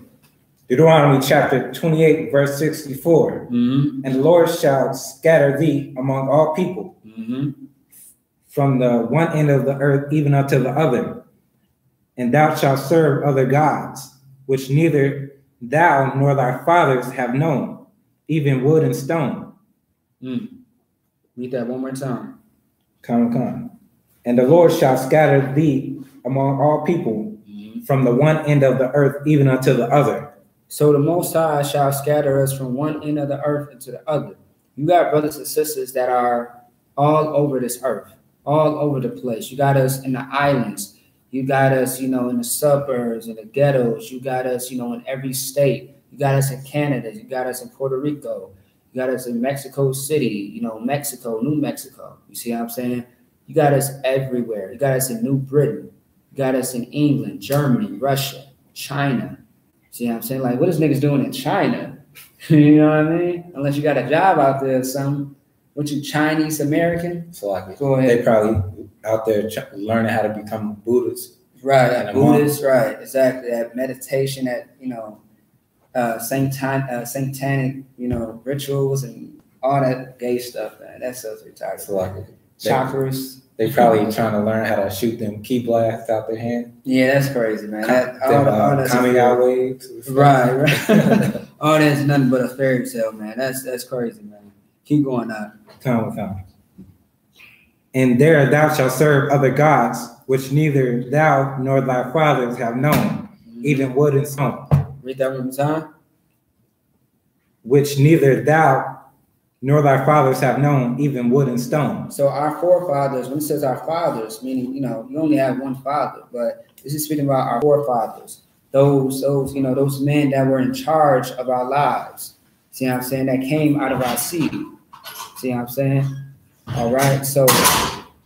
Speaker 2: Deuteronomy chapter 28, verse 64. And the Lord shall scatter thee among all people, from the one end of the earth even unto the other. And thou shalt serve other gods, which neither thou nor thy fathers have known, even wood and stone.
Speaker 1: Read that one more time.
Speaker 2: Come. And the Lord shall scatter thee among all people, from the one end of the earth even unto the other.
Speaker 1: So the Most High shall scatter us from one end of the earth into the other. You got brothers and sisters that are all over this earth, all over the place. You got us in the islands. You got us, you know, in the suburbs, in the ghettos. You got us, you know, in every state. You got us in Canada. You got us in Puerto Rico. You got us in Mexico City, you know, Mexico, New Mexico. You see what I'm saying? You got us everywhere. You got us in New Britain. You got us in England, Germany, Russia, China. See what I'm saying? Like, what is niggas doing in China? You know what I mean? Unless you got a job out there or something. What, you Chinese American?
Speaker 2: So like,
Speaker 1: go ahead.
Speaker 2: They probably out there learning how to become Buddhists.
Speaker 1: Right, Buddhists, right, exactly. That meditation, that, you know, satanic, you know, rituals and all that gay stuff, man. That stuff's retarded.
Speaker 2: So like,
Speaker 1: chakras.
Speaker 2: They probably trying to learn how to shoot them key blasts out their hand.
Speaker 1: Yeah, that's crazy, man.
Speaker 2: Coming out waves.
Speaker 1: Right. Oh, that's nothing but a fairy tale, man. That's crazy, man. Keep going on.
Speaker 2: Come. And there thou shalt serve other gods, which neither thou nor thy fathers have known, even wood and stone.
Speaker 1: Read that one more time.
Speaker 2: Which neither thou nor thy fathers have known, even wood and stone.
Speaker 1: So our forefathers, when it says our fathers, meaning, you only have one father, but this is speaking about our forefathers. Those men that were in charge of our lives. See what I'm saying? That came out of our seed. See what I'm saying? All right. So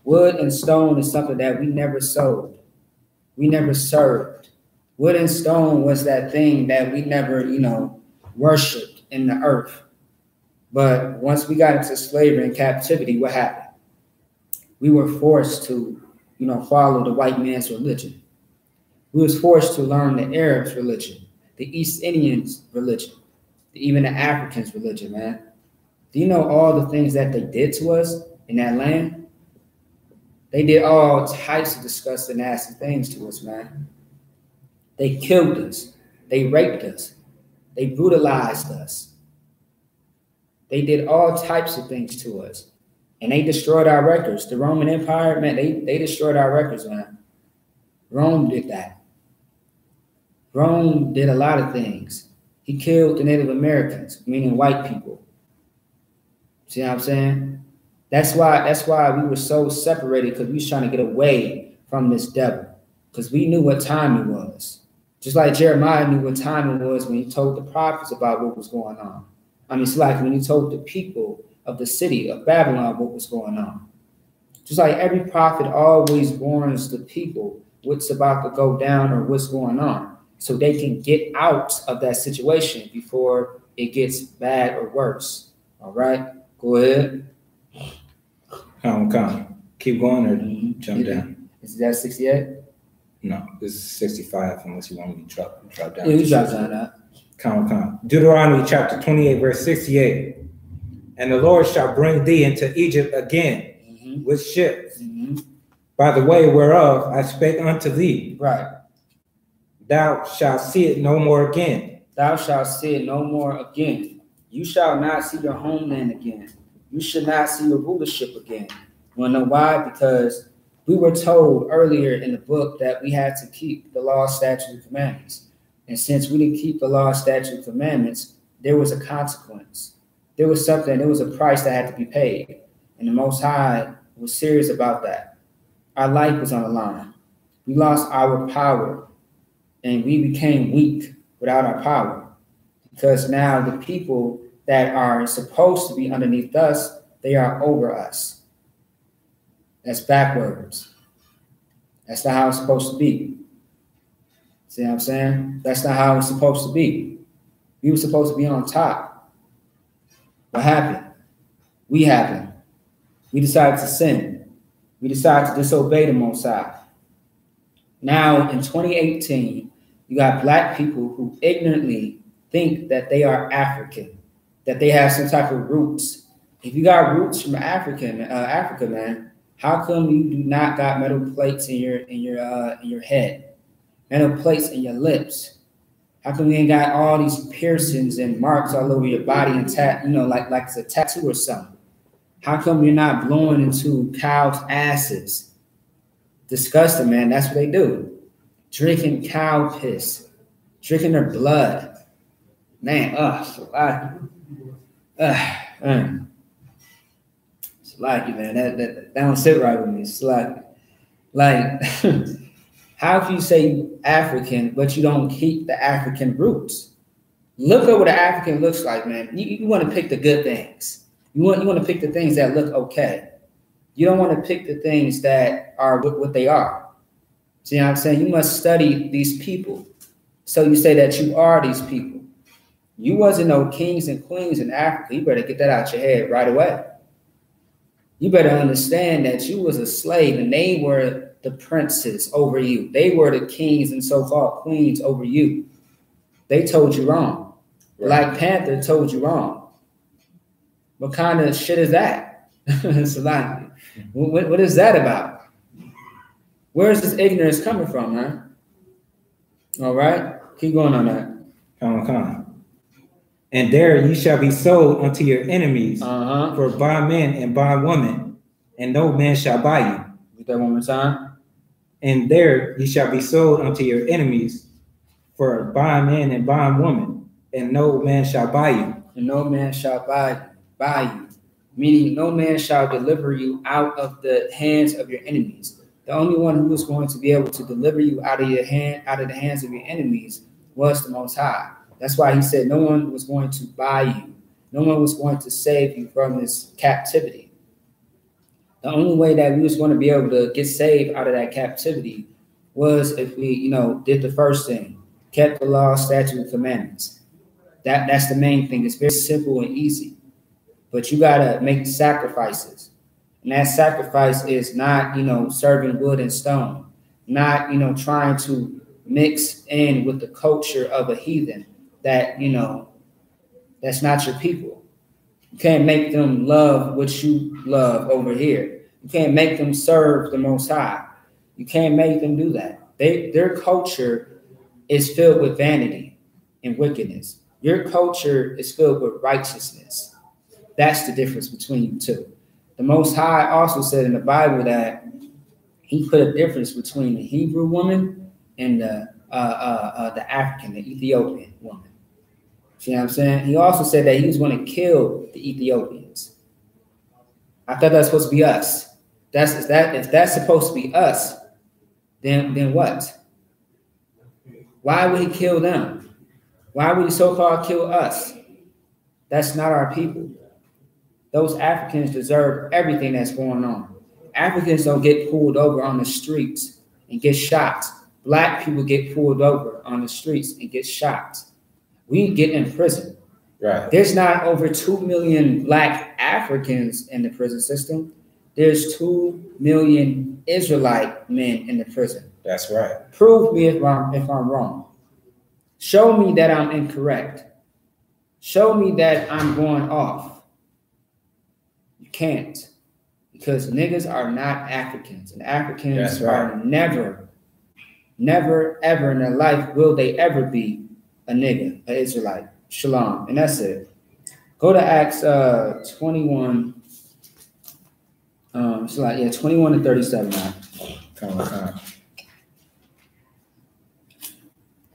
Speaker 1: wood and stone is something that we never sowed. We never served. Wood and stone was that thing that we never, worshiped in the earth. But once we got into slavery and captivity, what happened? We were forced to, follow the white man's religion. We was forced to learn the Arabs' religion, the East Indians' religion, even the Africans' religion, man. Do you know all the things that they did to us in that land? They did all types of disgusting, nasty things to us, man. They killed us. They raped us. They brutalized us. They did all types of things to us. And they destroyed our records. The Roman Empire, man, they destroyed our records, man. Rome did that. Rome did a lot of things. He killed the Native Americans, meaning white people. See what I'm saying? That's why we were so separated, because we was trying to get away from this devil, because we knew what time it was. Just like Jeremiah knew what time it was when he told the prophets about what was going on. I mean, it's like when he told the people of the city of Babylon what was going on. Just like every prophet always warns the people what's about to go down or what's going on, so they can get out of that situation before it gets bad or worse. All right, go ahead.
Speaker 2: Come. Keep going or jump down.
Speaker 1: Is that 68?
Speaker 2: No, this is 65 unless you want me to drop down.
Speaker 1: Yeah, you drop down.
Speaker 2: Come. Deuteronomy chapter 28, verse 68. And the Lord shall bring thee into Egypt again with ships, by the way whereof I spake unto thee.
Speaker 1: Right.
Speaker 2: Thou shalt see it no more again.
Speaker 1: Thou shalt see it no more again. You shall not see your homeland again. You should not see your rulership again. You want to know why? Because we were told earlier in the book that we had to keep the law, statutes, and commandments. And since we didn't keep the law, statutes, and commandments, there was a consequence. There was a price that had to be paid. And the Most High was serious about that. Our life was on the line. We lost our power, and we became weak without our power. Because now the people that are supposed to be underneath us, they are over us. That's backwards. That's not how it's supposed to be. See what I'm saying? That's not how it's supposed to be. We were supposed to be on top. What happened? We decided to sin. We decided to disobey the Most High. Now, in 2018, you got Black people who ignorantly think that they are African, that they have some type of roots. If you got roots from Africa, man, how come you do not got metal plates in your head, metal plates in your lips? How come you ain't got all these piercings and marks all over your body and like it's a tattoo or something? How come you're not blowing into cows' asses? Disgusting, man. That's what they do. Drinking cow piss, drinking their blood. Man, it's lucky, man. That don't sit right with me. It's like how can you say African, but you don't keep the African roots? Look at what an African looks like, man. You want to pick the good things. You want to pick the things that look okay. You don't want to pick the things that are what they are. See what I'm saying? You must study these people. So you say that you are these people. You wasn't no kings and queens in Africa. You better get that out your head right away. You better understand that you was a slave and they were the princes over you. They were the kings and so-called queens over you. They told you wrong. Right. Black Panther told you wrong. What kind of shit is that? It's like, what is that about? Where is this ignorance coming from, man? All right, keep going on that.
Speaker 2: Come. And there ye shall be sold unto your enemies for bondmen and bondwomen, and no man shall buy you.
Speaker 1: Read that one more time.
Speaker 2: And there ye shall be sold unto your enemies for bondmen and bondwomen, and no man shall buy you.
Speaker 1: And no man shall buy you. Meaning no man shall deliver you out of the hands of your enemies. The only one who was going to be able to deliver you out of the hands of your enemies was the Most High. That's why he said no one was going to buy you. No one was going to save you from this captivity. The only way that we was going to be able to get saved out of that captivity was if we, did the first thing, kept the law, statutes, and commandments. That's the main thing. It's very simple and easy. But you got to make sacrifices. And that sacrifice is not, serving wood and stone, not, trying to mix in with the culture of a heathen that, that's not your people. You can't make them love what you love over here. You can't make them serve the Most High. You can't make them do that. Their culture is filled with vanity and wickedness. Your culture is filled with righteousness. That's the difference between you two. The Most High also said in the Bible that he put a difference between the Hebrew woman and the African, the Ethiopian woman. See what I'm saying? He also said that he was going to kill the Ethiopians. I thought that's supposed to be us. If that's supposed to be us, then what? Why would he kill them? Why would he so-called kill us? That's not our people. Those Africans deserve everything that's going on. Africans don't get pulled over on the streets and get shot. Black people get pulled over on the streets and get shot. We get in prison.
Speaker 2: Right.
Speaker 1: There's not over 2 million Black Africans in the prison system. There's 2 million Israelite men in the prison.
Speaker 2: That's right.
Speaker 1: Prove me if I'm wrong. Show me that I'm incorrect. Show me that I'm going off. You can't. Because niggas are not Africans. And Africans are never, ever in their life will they ever be a nigga, an Israelite. Shalom. And that's it. Go to Acts 21. 21 and 37 now.
Speaker 2: Come on.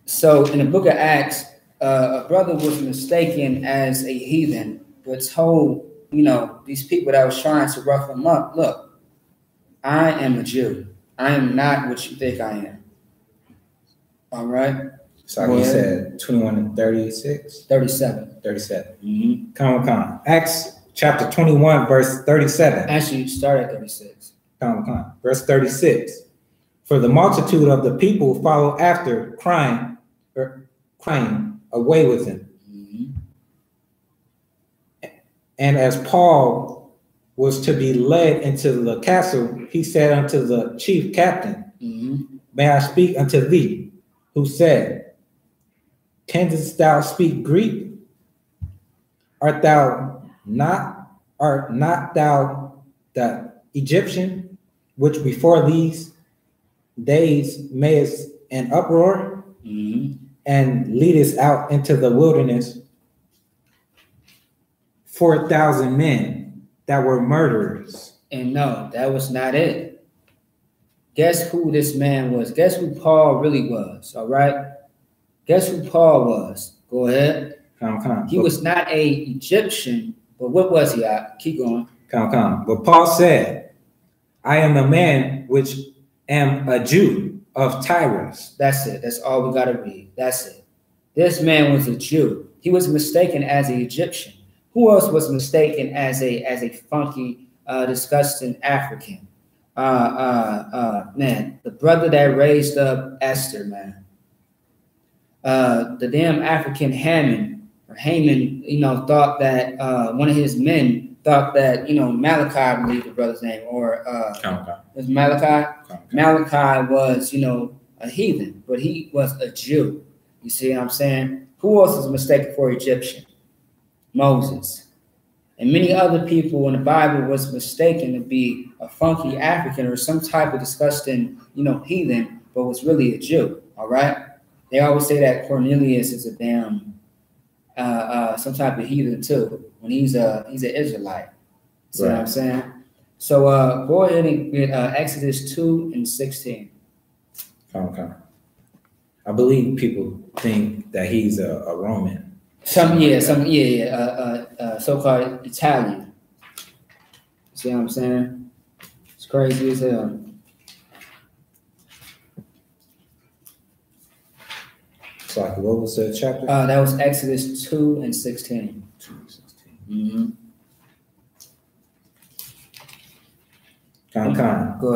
Speaker 1: So in the book of Acts, a brother was mistaken as a heathen, but told, these people that was trying to rough him up, look, I am a Jew. I am not what you think I am. All right?
Speaker 2: So you said 21 and 36?
Speaker 1: 37.
Speaker 2: 37. Mm-hmm. Come on. Acts chapter 21, verse 37.
Speaker 1: Actually, you start at 36.
Speaker 2: Come on. Verse 36. For the multitude of the people follow after, crying, away with him. Mm-hmm. And as Paul was to be led into the castle, he said unto the chief captain, mm-hmm. May I speak unto thee? Who said, Canst thou speak Greek? Art not thou the Egyptian, which before these days madest an uproar, mm-hmm. and leadest out into the wilderness 4,000 men that were murderers?
Speaker 1: And no, that was not it. Guess who this man was? Guess who Paul really was, all right? Guess who Paul was? Go ahead.
Speaker 2: Come.
Speaker 1: He was not a Egyptian, but what was he? Keep going.
Speaker 2: Come. But Paul said, I am a man which am a Jew of Tyrus.
Speaker 1: That's it. That's all we got to read. That's it. This man was a Jew. He was mistaken as an Egyptian. Who else was mistaken as a funky, disgusting African? Man, the brother that raised up Esther, man. The damn African Haman, thought that one of his men thought that, Malachi, I believe the brother's name, or was Malachi? Malachi was, a heathen, but he was a Jew. You see what I'm saying? Who else is mistaken for Egyptian? Moses. And many other people in the Bible was mistaken to be a funky African or some type of disgusting, heathen, but was really a Jew. All right. They always say that Cornelius is a damn some type of heathen too. When he's an Israelite. See what I'm saying? So go ahead and get Exodus 2:16.
Speaker 2: Okay. I believe people think that he's a Roman.
Speaker 1: So-called Italian. See what I'm saying? It's crazy as hell.
Speaker 2: So what was the chapter?
Speaker 1: That was Exodus 2:16.
Speaker 2: 2:16.
Speaker 1: Mm-hmm.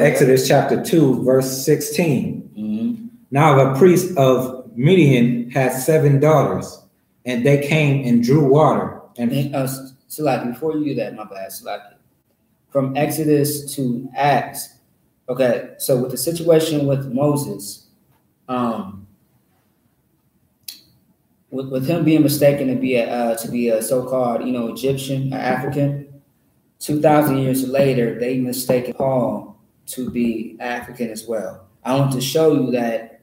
Speaker 2: Exodus chapter 2, verse 16.
Speaker 1: Mm-hmm.
Speaker 2: Now the priest of Midian had 7 daughters, and they came and drew water.
Speaker 1: Salaki, before you do that, my bad, Salaki. From Exodus to Acts. Okay, so with the situation with Moses, with him being mistaken to be a so-called Egyptian, African, 2,000 years later they mistaken Paul to be African as well. I want to show you that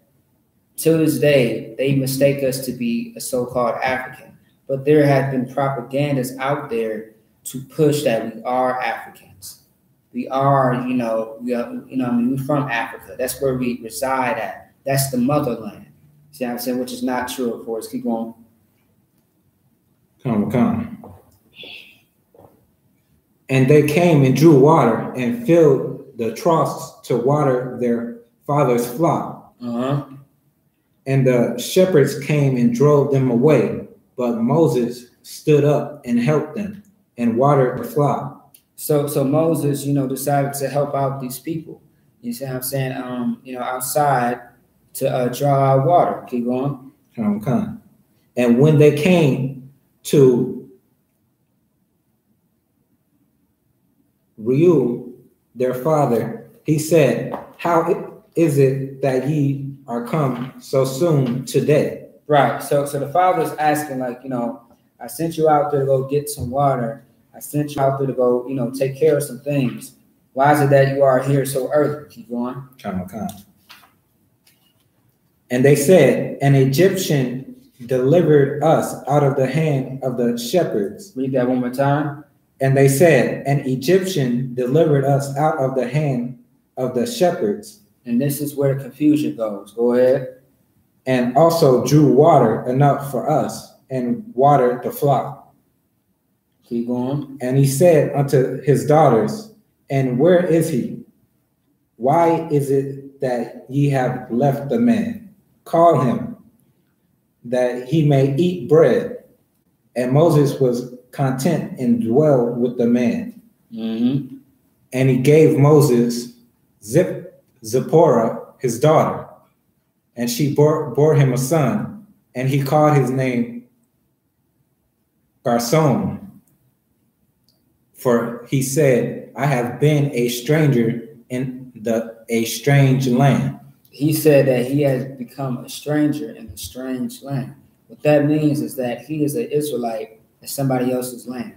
Speaker 1: to this day they mistake us to be a so-called African, but there have been propagandas out there to push that we are Africans. We are, we're from Africa. That's where we reside at. That's the motherland. See what I'm saying? Which is not true, of course. Keep going.
Speaker 2: Come. And they came and drew water and filled the troughs to water their father's flock. And the shepherds came and drove them away, but Moses stood up and helped them and watered the flock.
Speaker 1: So Moses, decided to help out these people. You see what I'm saying? Outside to draw out water. Keep going.
Speaker 2: Come. And when they came to Reuel, their father, he said, "How is it that ye are come so soon today?"
Speaker 1: Right. So the father's asking, I sent you out there to go get some water. I sent you out there to go, take care of some things. Why is it that you are here so early? Keep going.
Speaker 2: Come. And they said, "An Egyptian delivered us out of the hand of the shepherds."
Speaker 1: Read that one more time.
Speaker 2: And they said, "An Egyptian delivered us out of the hand of the shepherds."
Speaker 1: And this is where the confusion goes. Go ahead.
Speaker 2: "And also drew water enough for us and watered the flock."
Speaker 1: Keep going.
Speaker 2: And he said unto his daughters, "And where is he? Why is it that ye have left the man? Call him, that he may eat bread." And Moses was content and dwell with the man.
Speaker 1: Mm-hmm.
Speaker 2: And he gave Moses Zipporah, his daughter, and she bore him a son, and he called his name Garson, for he said, "I have been a stranger in a strange land."
Speaker 1: He said that he has become a stranger in a strange land. What that means is that he is an Israelite in somebody else's land.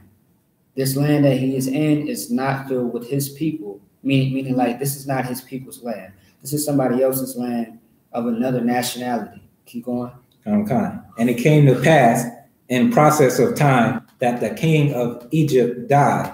Speaker 1: This land that he is in is not filled with his people, meaning like this is not his people's land. This is somebody else's land of another nationality. Keep going.
Speaker 2: Okay. And it came to pass in process of time that the king of Egypt died,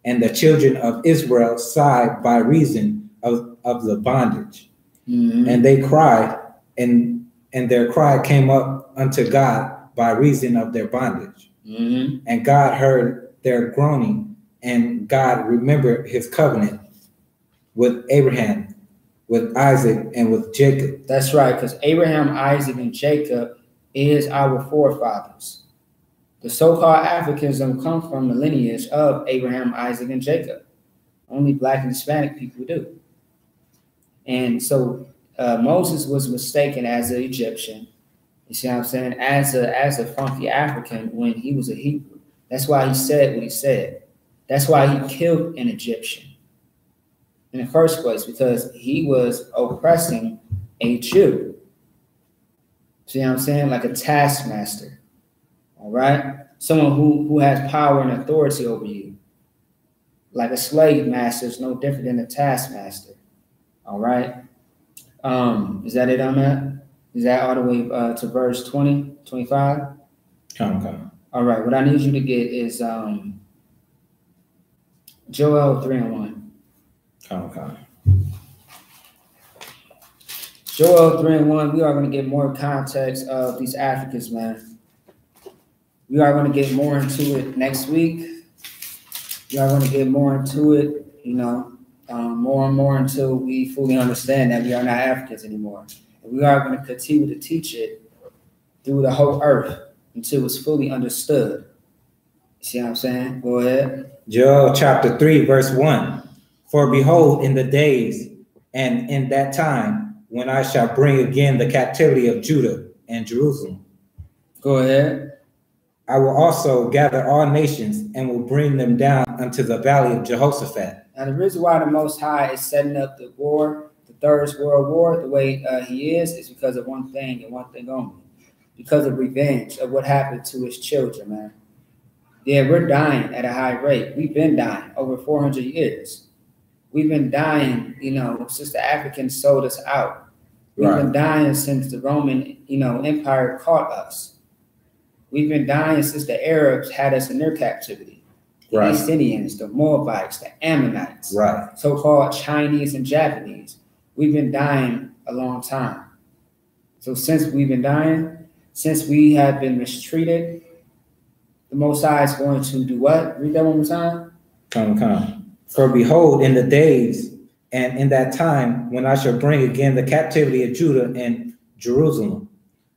Speaker 2: and the children of Israel sighed by reason of the bondage.
Speaker 1: Mm-hmm.
Speaker 2: And they cried, and their cry came up unto God by reason of their bondage.
Speaker 1: Mm-hmm.
Speaker 2: And God heard their groaning, and God remembered his covenant with Abraham, with Isaac, and with Jacob.
Speaker 1: That's right, because Abraham, Isaac, and Jacob is our forefathers. The so-called Africans don't come from the lineage of Abraham, Isaac, and Jacob. Only Black and Hispanic people do. And so Moses was mistaken as an Egyptian. You see what I'm saying? As a funky African when he was a Hebrew. That's why he said what he said. That's why he killed an Egyptian in the first place, because he was oppressing a Jew. See what I'm saying? Like a taskmaster. All right? Someone who has power and authority over you. Like a slave master is no different than a taskmaster. All right? Is that it on that? Is that all the way to verse 20, 25?
Speaker 2: Come.
Speaker 1: All right, what I need you to get is Joel 3:1.
Speaker 2: Come.
Speaker 1: Joel 3:1, we are going to get more context of these Africans, man. We are going to get more into it next week. We are going to get more into it, more and more until we fully understand that we are not Africans anymore. And we are going to continue to teach it through the whole earth until it's fully understood. You see what I'm saying? Go ahead.
Speaker 2: Joel chapter 3, verse 1. For behold, in the days and in that time, when I shall bring again the captivity of Judah and Jerusalem.
Speaker 1: Go ahead.
Speaker 2: I will also gather all nations and will bring them down unto the valley of Jehoshaphat.
Speaker 1: Now, the reason why the Most High is setting up the war, the Third World War, the way he is because of one thing and one thing only. Because of revenge of what happened to his children, man. Yeah, we're dying at a high rate. We've been dying over 400 years. We've been dying, since the Africans sold us out. We've been dying since the Roman, Empire caught us. We've been dying since the Arabs had us in their captivity. The East Indians, the Moabites, the Ammonites, so-called Chinese and Japanese. We've been dying a long time. So since we've been dying, since we have been mistreated, the Most High is going to do what? Read that one more time.
Speaker 2: Come. For behold, in the days and in that time, when I shall bring again the captivity of Judah and Jerusalem,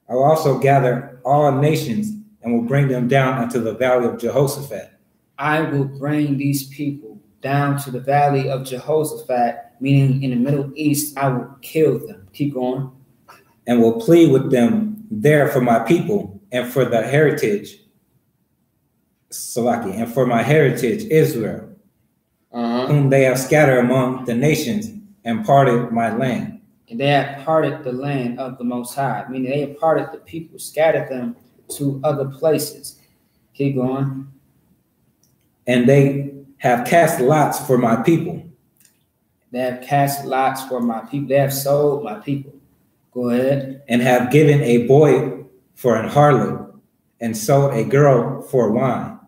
Speaker 2: I will also gather all nations and will bring them down unto the valley of Jehoshaphat.
Speaker 1: I will bring these people down to the valley of Jehoshaphat, meaning in the Middle East, I will kill them. Keep going.
Speaker 2: And will plead with them there for my people and for the heritage, and for my heritage, Israel, whom they have scattered among the nations and parted my land.
Speaker 1: And they have parted the land of the Most High, meaning they have parted the people, scattered them to other places. Keep going.
Speaker 2: And they have cast lots for my people.
Speaker 1: They have cast lots for my people. They have sold my people. Go ahead.
Speaker 2: And have given a boy for an harlot and sold a girl for wine,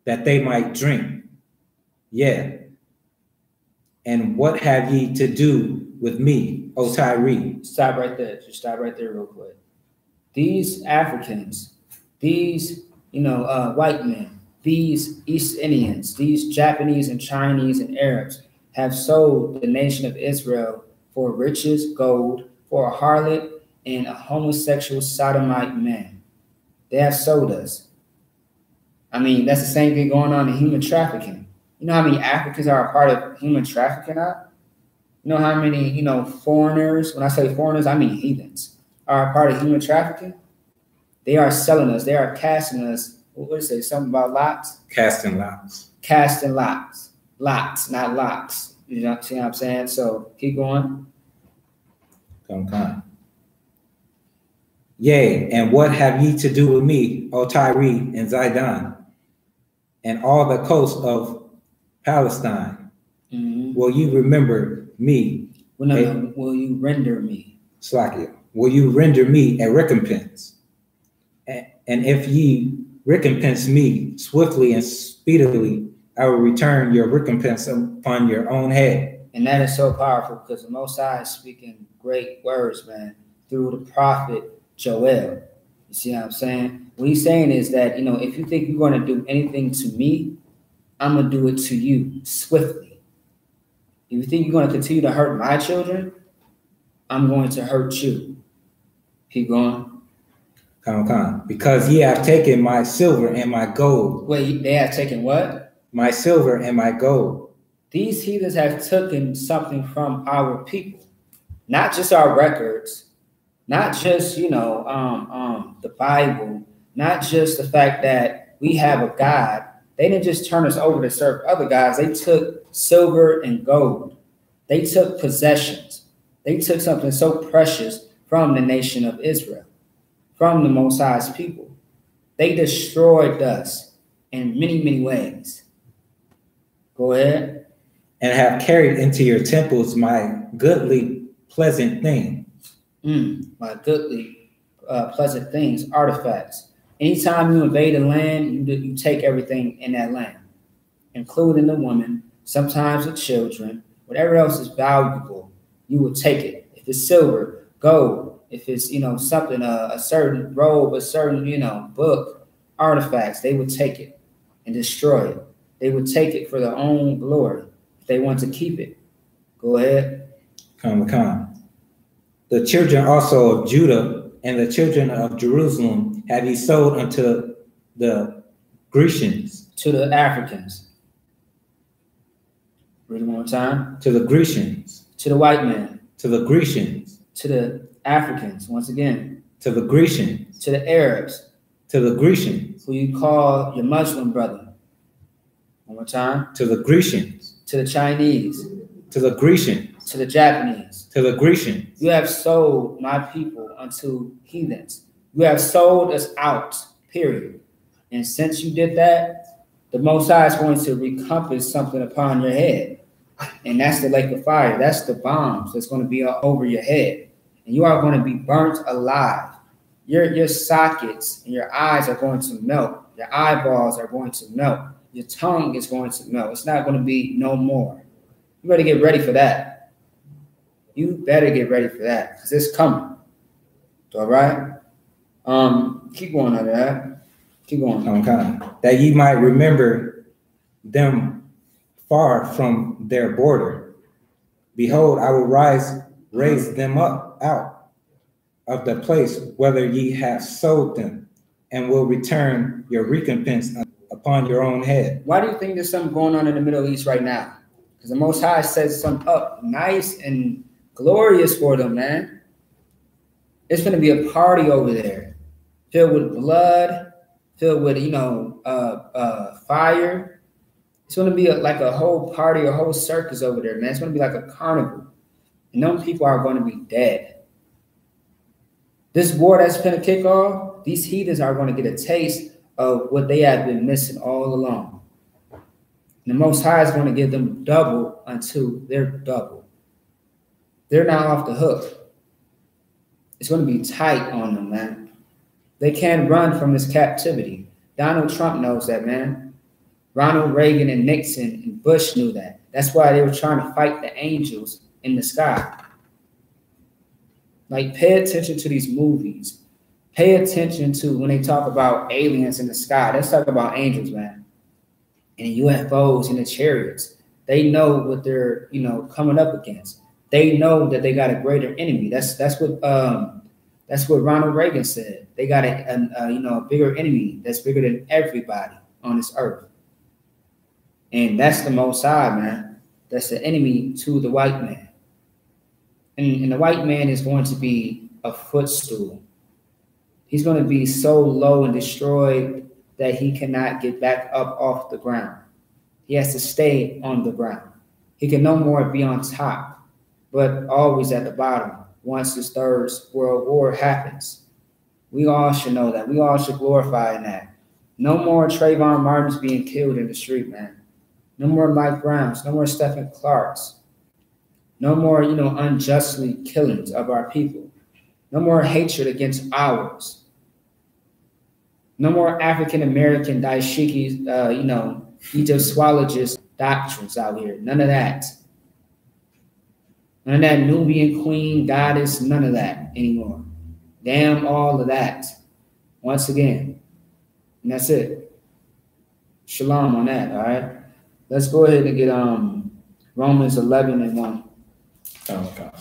Speaker 2: that they might drink. Yeah. And what have ye to do with me, O Tyre?
Speaker 1: Stop right there. Just stop right there real quick. These Africans, these, white men, these East Indians, these Japanese and Chinese and Arabs have sold the nation of Israel for riches, gold, for a harlot and a homosexual sodomite man. They have sold us. I mean, that's the same thing going on in human trafficking. You know how many Africans are a part of human trafficking now? You know how many, foreigners, when I say foreigners, I mean heathens, are a part of human trafficking? They are selling us. They are casting us. What did it say? Something about lots?
Speaker 2: Casting lots.
Speaker 1: Casting lots. Lots, not locks. You know, see what I'm saying? So keep going.
Speaker 2: Come. Yea, and what have ye to do with me, O Tyre and Zidon, and all the coast of Palestine? Will you remember me?
Speaker 1: Will you render me?
Speaker 2: Slakia. Will you render me a recompense? And if ye recompense me swiftly and speedily, I will return your recompense upon your own head.
Speaker 1: And that is so powerful because the Most High is speaking great words, man, through the prophet Joel. You see what I'm saying? What he's saying is that, if you think you're going to do anything to me, I'm going to do it to you swiftly. If you think you're going to continue to hurt my children, I'm going to hurt you. Keep going.
Speaker 2: Come. Because ye have taken my silver and my gold.
Speaker 1: Wait, they have taken what?
Speaker 2: My silver and my gold.
Speaker 1: These heathens have taken something from our people, not just our records, not just, the Bible, not just the fact that we have a God. They didn't just turn us over to serve other gods. They took silver and gold. They took possessions. They took something so precious from the nation of Israel, from the Most High's people. They destroyed us in many, many ways. Go ahead.
Speaker 2: And have carried into your temples my goodly, pleasant thing.
Speaker 1: My goodly, pleasant things, artifacts, Anytime you invade a land, you take everything in that land, including the woman, sometimes the children, whatever else is valuable, you will take it. If it's silver, gold, if it's, something, a certain robe, a certain, book, artifacts, they would take it and destroy it. They would take it for their own glory if they want to keep it. Go ahead.
Speaker 2: Come. The children also of Judah and the children of Jerusalem have ye sold unto the Grecians.
Speaker 1: To the Africans. Read it one more time.
Speaker 2: To the Grecians.
Speaker 1: To the white man.
Speaker 2: To the Grecians.
Speaker 1: To the Africans, once again.
Speaker 2: To the Grecians.
Speaker 1: To the Arabs.
Speaker 2: To the Grecians.
Speaker 1: Who you call your Muslim brother. One more time.
Speaker 2: To the Grecians.
Speaker 1: To the Chinese.
Speaker 2: To the Grecians.
Speaker 1: To the Japanese.
Speaker 2: To the Grecians.
Speaker 1: You have sold my people unto heathens. You have sold us out, period. And since you did that, the Most High is going to recompense something upon your head. And that's the lake of fire. That's the bombs that's going to be over your head. And you are going to be burnt alive. Your sockets and your eyes are going to melt. Your eyeballs are going to melt. Your tongue is going to melt. It's not going to be no more. You better get ready for that. You better get ready for that because it's coming. All right? Keep going on that. Keep going.
Speaker 2: Okay. That ye might remember them far from their border. Behold, I will raise them up out of the place whither ye have sold them, and will return your recompense upon your own head.
Speaker 1: Why do you think there's something going on in the Middle East right now? Because the Most High sets something up nice and glorious for them, man. It's going to be a party over there, filled with blood, filled with, fire. It's going to be like a whole party, a whole circus over there, man. It's going to be like a carnival. And those people are going to be dead. This war that's going to kick off, these heathens are going to get a taste of what they have been missing all along. And the Most High is going to give them double until they're double. They're not off the hook. It's going to be tight on them, man. They can't run from this captivity. Donald Trump knows that, man. Ronald Reagan and Nixon and Bush knew that. That's why they were trying to fight the angels in the sky. Like, pay attention to these movies. Pay attention to when they talk about aliens in the sky. Let's talk about angels, man. And UFOs and the chariots. They know what they're, coming up against. They know that they got a greater enemy. That's what Ronald Reagan said. They got a bigger enemy that's bigger than everybody on this earth. And that's the Most High, man. That's the enemy to the white man. And the white man is going to be a footstool. He's going to be so low and destroyed that he cannot get back up off the ground. He has to stay on the ground. He can no more be on top, but always at the bottom once this third world war happens. We all should know that. We all should glorify in that. No more Trayvon Martin's being killed in the street, man. No more Mike Browns. No more Stephen Clarks. No more, unjustly killings of our people. No more hatred against ours. No more African-American daishikis, Egyptologist doctrines out here. None of that. None of that Nubian queen, goddess, none of that anymore. Damn all of that. Once again. And that's it. Shalom on that, all right? Let's go ahead and get Romans 11:1.
Speaker 2: Oh, God.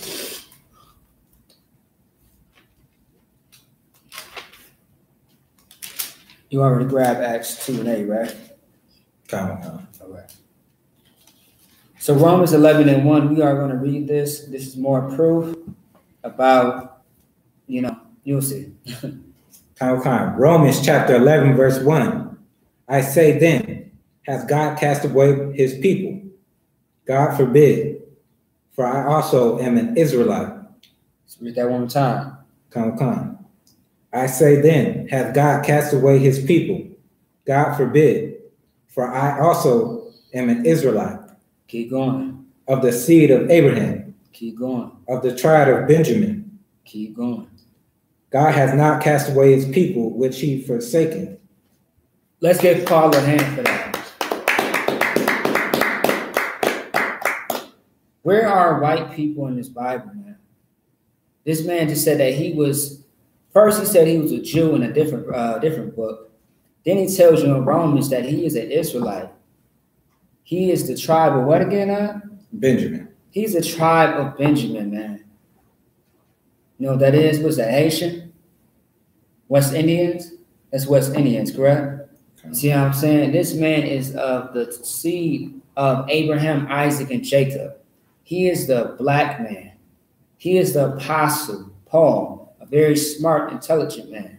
Speaker 1: You already grabbed Acts 2:8, right?
Speaker 2: All
Speaker 1: right. So Romans 11:1, we are going to read this. This is more proof about, you'll see.
Speaker 2: Romans chapter 11, verse 1. I say then, hath God cast away his people? God forbid. For I also am an Israelite.
Speaker 1: Let's read that one more time.
Speaker 2: Come. I say then, hath God cast away his people? God forbid. For I also am an Israelite.
Speaker 1: Keep going.
Speaker 2: Of the seed of Abraham.
Speaker 1: Keep going.
Speaker 2: Of the tribe of Benjamin.
Speaker 1: Keep going.
Speaker 2: God has not cast away his people, which he forsaken.
Speaker 1: Let's give Paul a hand for that. Where are white people in this Bible, man? This man just said that he was, first he said he was a Jew in a different book. Then he tells you in Romans that he is an Israelite. He is the tribe of what again,
Speaker 2: Benjamin. He's
Speaker 1: the tribe of Benjamin, man. You know what that is? What's that, Haitian? West Indians? That's West Indians, correct? Okay. See what I'm saying? This man is of the seed of Abraham, Isaac, and Jacob. He is the black man. He is the apostle, Paul, a very smart, intelligent man.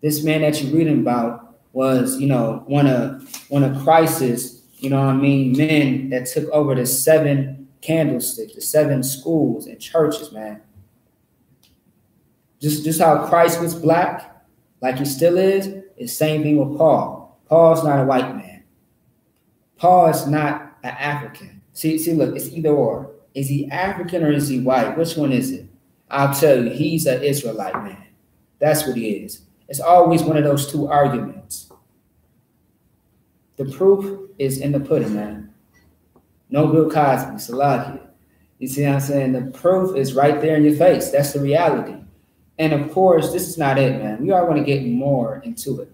Speaker 1: This man that you're reading about was, you know, one of Christ's, you know what I mean, men that took over the 7 candlesticks, the 7 schools and churches, man. Just how Christ was black, like he still is the same thing with Paul. Paul's not a white man. Paul is not an African. See, look, it's either or. Is he African or is he white? Which one is it? I'll tell you, he's an Israelite man. That's what he is. It's always one of those two arguments. The proof is in the pudding, man. No Bill Cosby, Salakia. You see what I'm saying? The proof is right there in your face. That's the reality. And of course, this is not it, man. We are going to get more into it.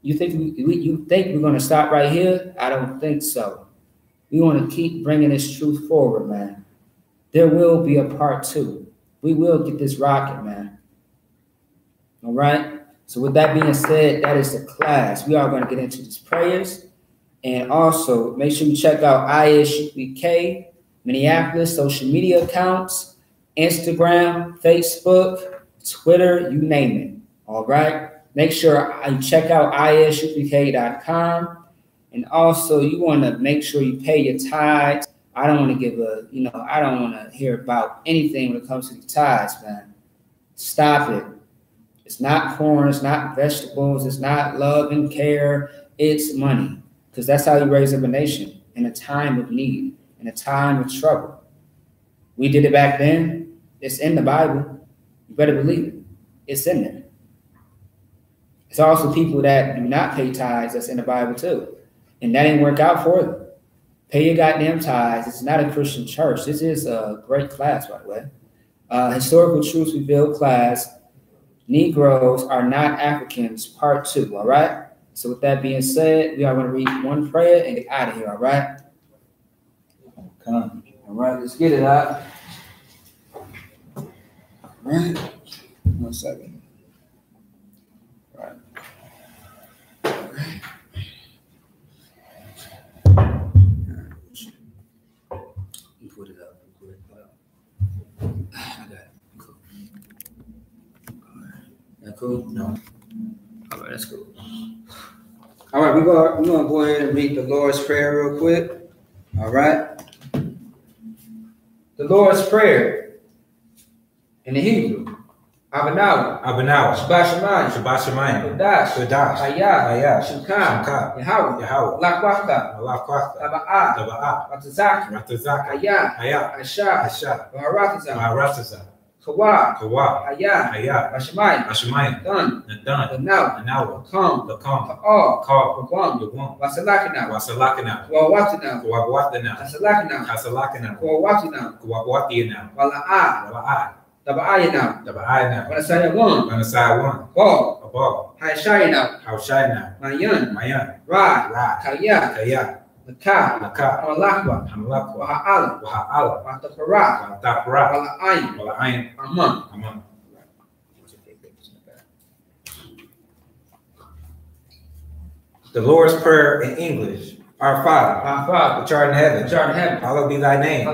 Speaker 1: You think we're going to stop right here? I don't think so. We want to keep bringing this truth forward, man. There will be a part 2. We will get this rocket, man. All right? So with that being said, that is the class. We are going to get into these prayers. And also, make sure you check out I.S.U.P.K, Minneapolis, social media accounts, Instagram, Facebook, Twitter, you name it. All right? Make sure you check out ISUPK.com. And also, you want to make sure you pay your tithes. I don't want to give I don't want to hear about anything when it comes to the tithes, man. Stop it. It's not corn. It's not vegetables. It's not love and care. It's money. Because that's how you raise up a nation in a time of need, in a time of trouble. We did it back then. It's in the Bible. You better believe it. It's in there. It's also people that do not pay tithes that's in the Bible too. And that didn't work out for them. Pay your goddamn tithes. It's not a Christian church. This is a great class, by the way. Historical Truths Revealed class. Negroes are not Africans, part 2, all right? So with that being said, we are going to read one prayer and get out of here, all right? Okay. All right, let's get it out. All right. 1 second. All right. All right. Put it up. I got it. Cool. All right. That cool? No. All right, that's cool. All right, we're going to go ahead and read the Lord's Prayer real quick. All right. The Lord's Prayer in the Hebrew. Abanawa. Shabbat Shemayim. Kodash. Hayah. Shimka. Yahweh. Lakwaka. Taba'ah. Ratazaka. Hayah. Asha. Baharatazah. Kawa. Hayah. Hashemayim. Dun. Anawa. Kam. Ka'al. Wasalakina. Kawawatina. Hasalakina. Kawawatina. Wala'ah. Taba'ayina. Wanasaya one. Ball. Haishayina. Mayan. Ra. Kaya. Laka. Hamalakwa. Waha'ala. Watapara. Wala'ayin. Aman.
Speaker 2: The Lord's Prayer in English. Our Father, which art in heaven, hallowed be thy name.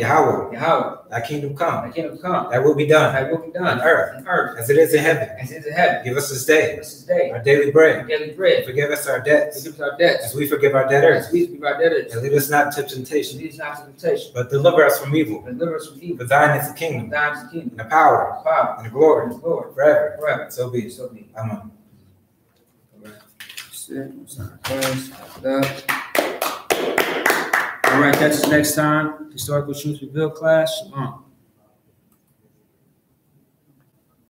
Speaker 2: Yahweh. Thy kingdom come. Thy will be done. On earth. As it is in heaven. Give us this day. Our daily bread. Forgive us our debts. As we forgive our debtors. And lead us not into temptation. But deliver us from evil. For thine is the kingdom. And the power. And the glory. Forever. So be it. Amen.
Speaker 1: All right, catch us next time. Historical Truths Revealed class. Shalom.